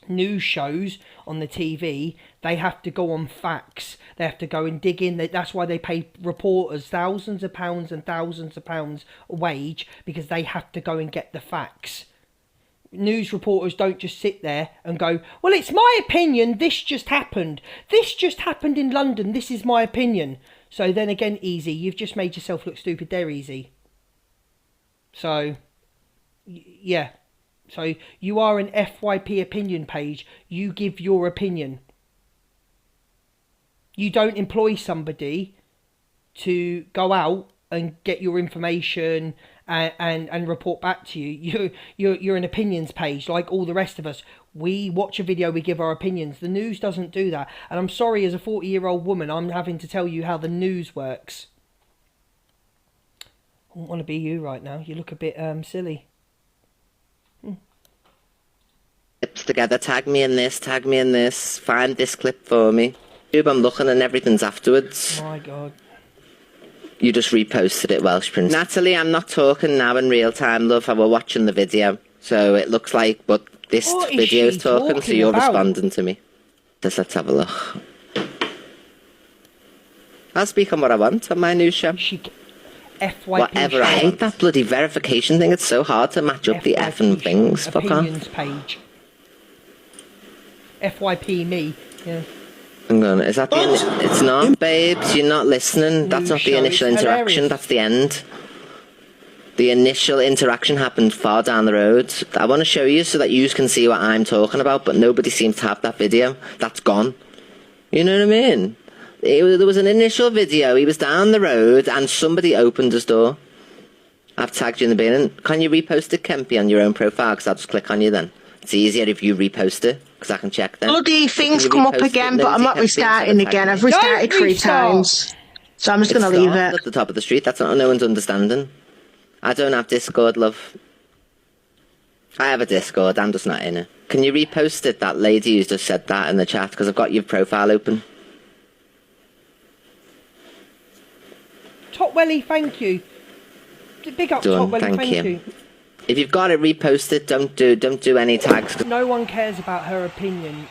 News shows on the TV, they have to go on facts. They have to go and dig in. That's why they pay reporters thousands of pounds and thousands of pounds a wage, because they have to go and get the facts. News reporters don't just sit there and go, well, it's my opinion, this just happened. This just happened in London, this is my opinion. So then again, Easy, you've just made yourself look stupid there, Easy. So, yeah. So you are an FYP opinion page. You give your opinion. You don't employ somebody to go out and get your information and report back to you. You're an opinions page like all the rest of us. We watch a video, we give our opinions. The news doesn't do that. And I'm sorry, as a 40-year-old woman, I'm having to tell you how the news works. I don't want to be you right now. You look a bit silly. Clips together, tag me in this, find this clip for me. I'm looking and everything's afterwards. My God. You just reposted it, Welsh Prince. Natalie, I'm not talking now in real time, love. I was watching the video. So it looks like, but this video is talking, so you're responding to me. Just let's have a look. I'll speak on what I want on my news show. FYP whatever, I hate that bloody verification thing. It's so hard to match up the effing things. Fuck opinions off. Page. FYP me, yeah. Hang on, is that the it's not, babes, you're not listening. That's not the initial interaction, that's the end. The initial interaction happened far down the road. I want to show you so that you can see what I'm talking about, but nobody seems to have that video. That's gone. You know what I mean? There was an initial video, he was down the road and somebody opened his door. I've tagged you in the bin. Can you repost it, Kempy, on your own profile? Because I'll just click on you then. It's easier if you repost it, because I can check them. Bloody things come up again, but I'm not restarting again. I've restarted 3 times. So I'm just going to leave it. At the top of the street, that's not no one's understanding. I don't have Discord, love. I have a Discord, I'm just not in it. Can you repost it, that lady who's just said that in the chat, because I've got your profile open. Topwelly, thank you. Big up, Topwelly, thank you. If you've got it, repost it. Don't do any tags. No one cares about her opinion.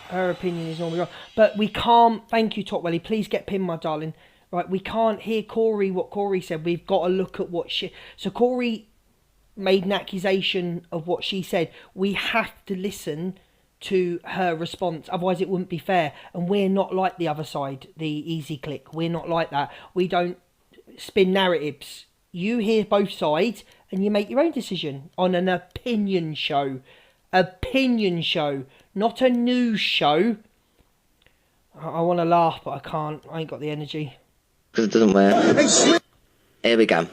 Her opinion is normally wrong. But we can't. Thank you, Topwelly. Please get pinned, my darling. Right, we can't hear Corey. What Corey said. We've got to look at what she. So Corey made an accusation of what she said. We have to listen to her response. Otherwise, it wouldn't be fair. And we're not like the other side, the Easy Click. We're not like that. We don't spin narratives. You hear both sides and you make your own decision on an opinion show. Opinion show, not a news show. I want to laugh, but I can't. I ain't got the energy. Because it doesn't work. Here we go.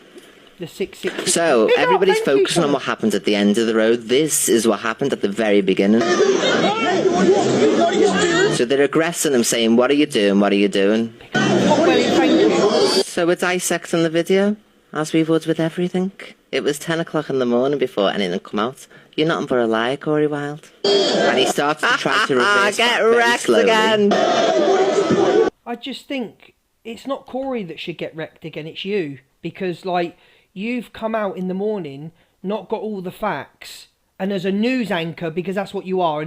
The 666. So, Big up, everybody's thank you, focusing on Thomas. what happened at the end of the road. This is what happened at the very beginning. So they're aggressing him, saying, what are you doing, what are you doing? So we're dissecting the video, as we would with everything. It was 10 o'clock in the morning before anything come out. You're nothing but a liar, Corey Wilde. And he starts to try to reverse Get back very wrecked slowly. again. I just think it's not Corey that should get wrecked again, it's you. Because, like, you've come out in the morning, not got all the facts, and as a news anchor, because that's what you are,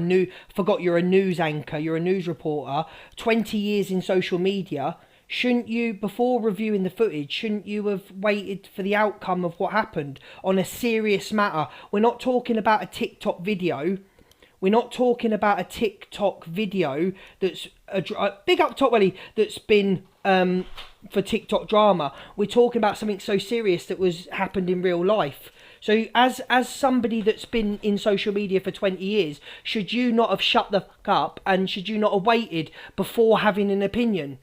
forgot you're a news anchor, you're a news reporter, 20 years in social media, shouldn't you, before reviewing the footage, shouldn't you have waited for the outcome of what happened on a serious matter? We're not talking about a TikTok video. We're not talking about a TikTok video that's big up Top Welly that's been for TikTok drama. We're talking about something so serious that happened in real life. So as somebody that's been in social media for 20 years, should you not have shut the fuck up and should you not have waited before having an opinion?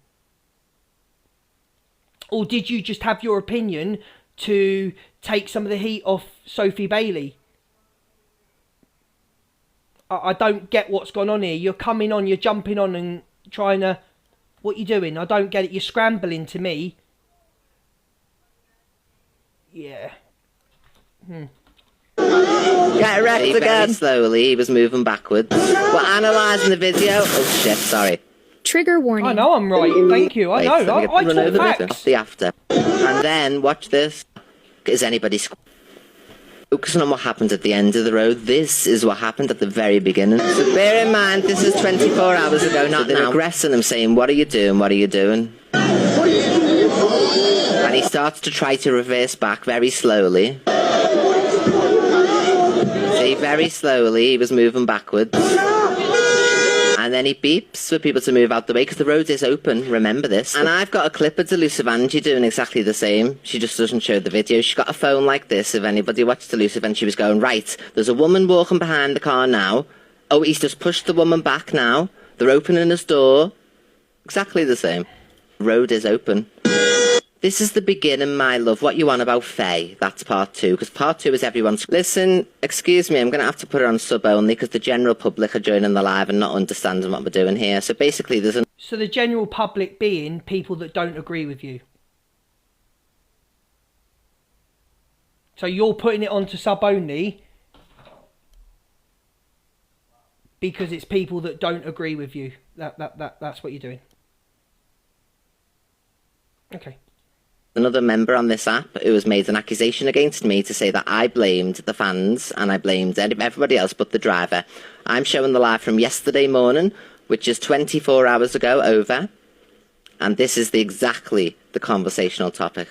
Or did you just have your opinion to take some of the heat off Sophie Bailey? I don't get what's gone on here. You're coming on, you're jumping on and trying to... What you doing? I don't get it. You're scrambling to me. Yeah. Get wrecked again. Very slowly, he was moving backwards. We're analysing the video. Oh shit, sorry. Trigger warning. I know I'm right. Thank you. I know. I talk facts. The after. And then, watch this. Is anybody focusing on what happened at the end of the road? This is what happened at the very beginning. So bear in mind, this is 24 hours ago, not now. They're aggressing him, saying, what are you doing, what are you doing? And he starts to try to reverse back very slowly. See, very slowly, he was moving backwards. And then he beeps for people to move out the way because the road is open, remember this. And I've got a clip of Delusive Angie doing exactly the same. She just doesn't show the video. She's got a phone like this. If anybody watched Delusive, and she was going, right, there's a woman walking behind the car now. Oh, he's just pushed the woman back now. They're opening his door. Exactly the same. Road is open. This is the beginning, my love. What you on about Faye? That's part 2, because part 2 is everyone's... Listen, excuse me, I'm going to have to put it on sub only, because the general public are joining the live and not understanding what we're doing here. So basically, there's an... So the general public being people that don't agree with you. So you're putting it onto sub only because it's people that don't agree with you. That's what you're doing. Okay. Another member on this app who has made an accusation against me to say that I blamed the fans and I blamed everybody else but the driver. I'm showing the live from yesterday morning, which is 24 hours ago over, and this is exactly the conversational topic.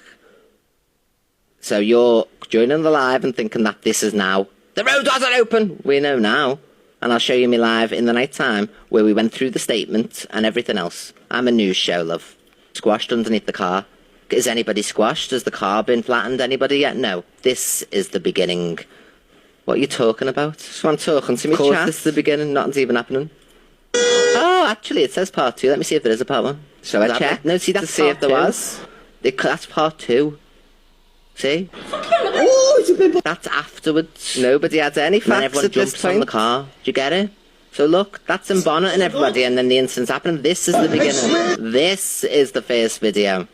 So you're joining the live and thinking that this is now, the road wasn't open! We know now. And I'll show you me live in the night time where we went through the statement and everything else. I'm a news show, love. Squashed underneath the car. Is anybody squashed? Has the car been flattened? Anybody yet? No. This is the beginning. What are you talking about? Someone talking to me, chat? Of course, this is the beginning. Nothing's even happening. Oh, actually, it says part 2. Let me see if there is a part 1. So I check. No, see, that's part 2. There was. That's part 2. See? Oh, that's afterwards. Nobody had any facts at this point. Everyone jumps on the car. Do you get it? So look, that's him bonneting everybody, and then the incident's happening. This is the beginning. This is the first video.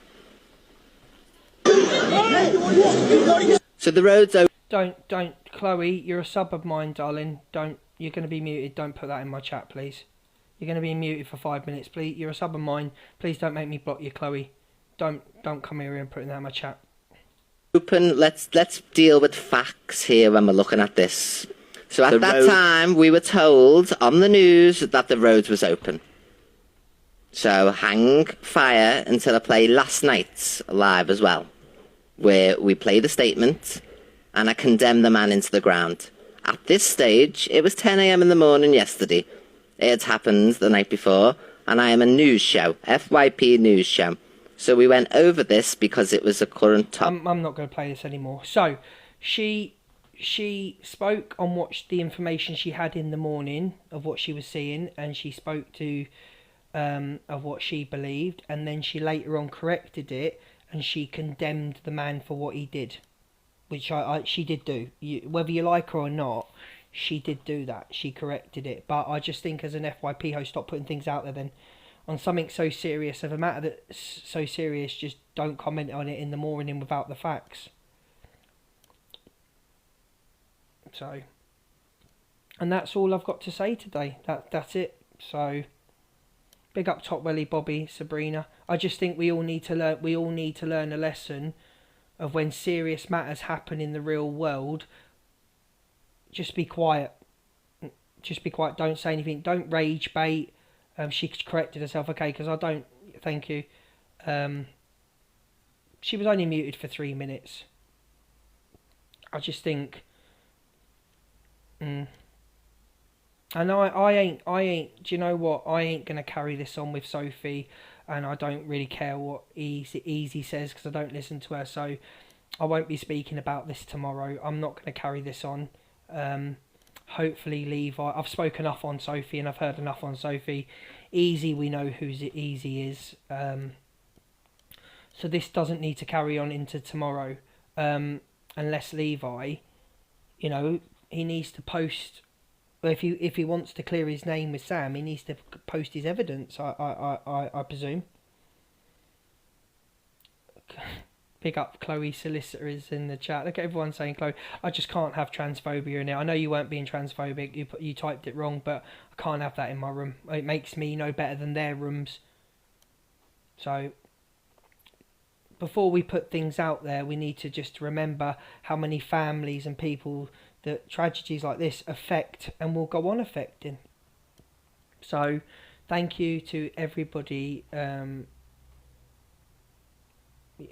So the road's open. Don't, Chloe, you're a sub of mine, darling. You're going to be muted. Don't put that in my chat, please. You're going to be muted for 5 minutes, please. You're a sub of mine. Please don't make me block you, Chloe. Don't come here and put that in my chat. Open. Let's deal with facts here when we're looking at this. So at that time, we were told on the news that the road was open. So hang fire until I play last night's live as well, where we played a statement and I condemned the man into the ground. At this stage, it was 10 a.m. in the morning yesterday. It had happened the night before, and I am a news show, FYP news show. So we went over this because it was a current topic. I'm not going to play this anymore. So she spoke on what the information she had in the morning of what she was seeing, and she spoke to of what she believed, and then she later on corrected it and she condemned the man for what he did. which she did do. Whether you like her or not, she did do that. She corrected it. But I just think as an FYP host, stop putting things out there then. On something so serious, of a matter that's so serious, just don't comment on it in the morning without the facts. So, and that's all I've got to say today. That's it. So, big up Top Welly, Bobby, Sabrina. I just think we all need to learn. We all need to learn a lesson of when serious matters happen in the real world. Just be quiet. Just be quiet. Don't say anything. Don't rage bait. She corrected herself. Okay, because I don't. Thank you. She was only muted for 3 minutes. I just think. And I ain't. Do you know what? I ain't gonna carry this on with Sophie, and I don't really care what Easy says because I don't listen to her. So I won't be speaking about this tomorrow. I'm not gonna carry this on. Hopefully Levi. I've spoken enough on Sophie and I've heard enough on Sophie. Easy, we know who Easy is. So this doesn't need to carry on into tomorrow, unless Levi, you know, he needs to post. If he wants to clear his name with Sam, he needs to post his evidence. I presume. Pick up Chloe Solicitor is in the chat. Look at everyone saying Chloe. I just can't have transphobia in it. I know you weren't being transphobic. You typed it wrong, but I can't have that in my room. It makes me no better than their rooms. So before we put things out there, we need to just remember how many families and people that tragedies like this affect and will go on affecting. So thank you to everybody.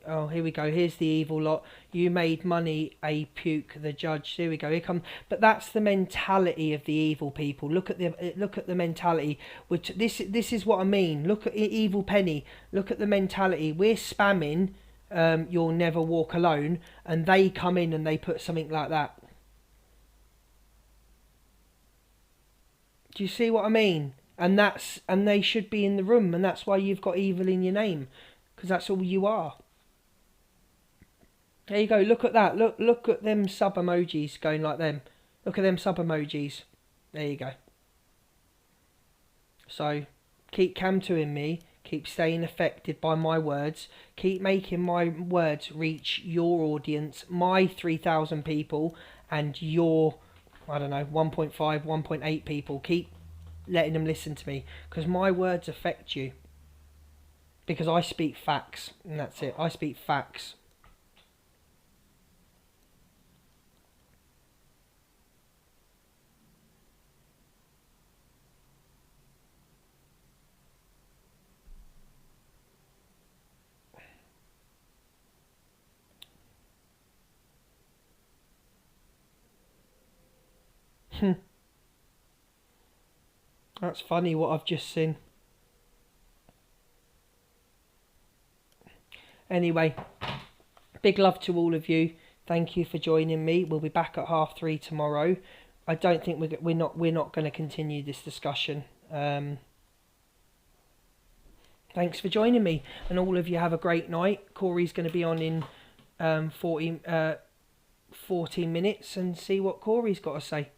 Oh, here we go. Here's the evil lot. You made money, a puke. The judge. Here we go. Here come. But that's the mentality of the evil people. Look at the mentality. Which this is what I mean. Look at Evil Penny. Look at the mentality. We're spamming. You'll never walk alone, and they come in and they put something like that. Do you see what I mean? And they should be in the room, and that's why you've got evil in your name, because that's all you are. There you go. Look at that. Look at them sub emojis going like them. Look at them sub emojis. There you go. So keep camtoing me. Keep staying affected by my words. Keep making my words reach your audience, my 3,000 people, and your, I don't know, 1.5, 1.8 people. Keep letting them listen to me, because my words affect you. Because I speak facts, and that's it. I speak facts. That's funny what I've just seen. Anyway, big love to all of you. Thank you for joining me. We'll be back at 3:30 tomorrow. I don't think we're not going to continue this discussion. Thanks for joining me, and all of you have a great night. Corey's going to be on in 14 minutes and see what Corey's got to say.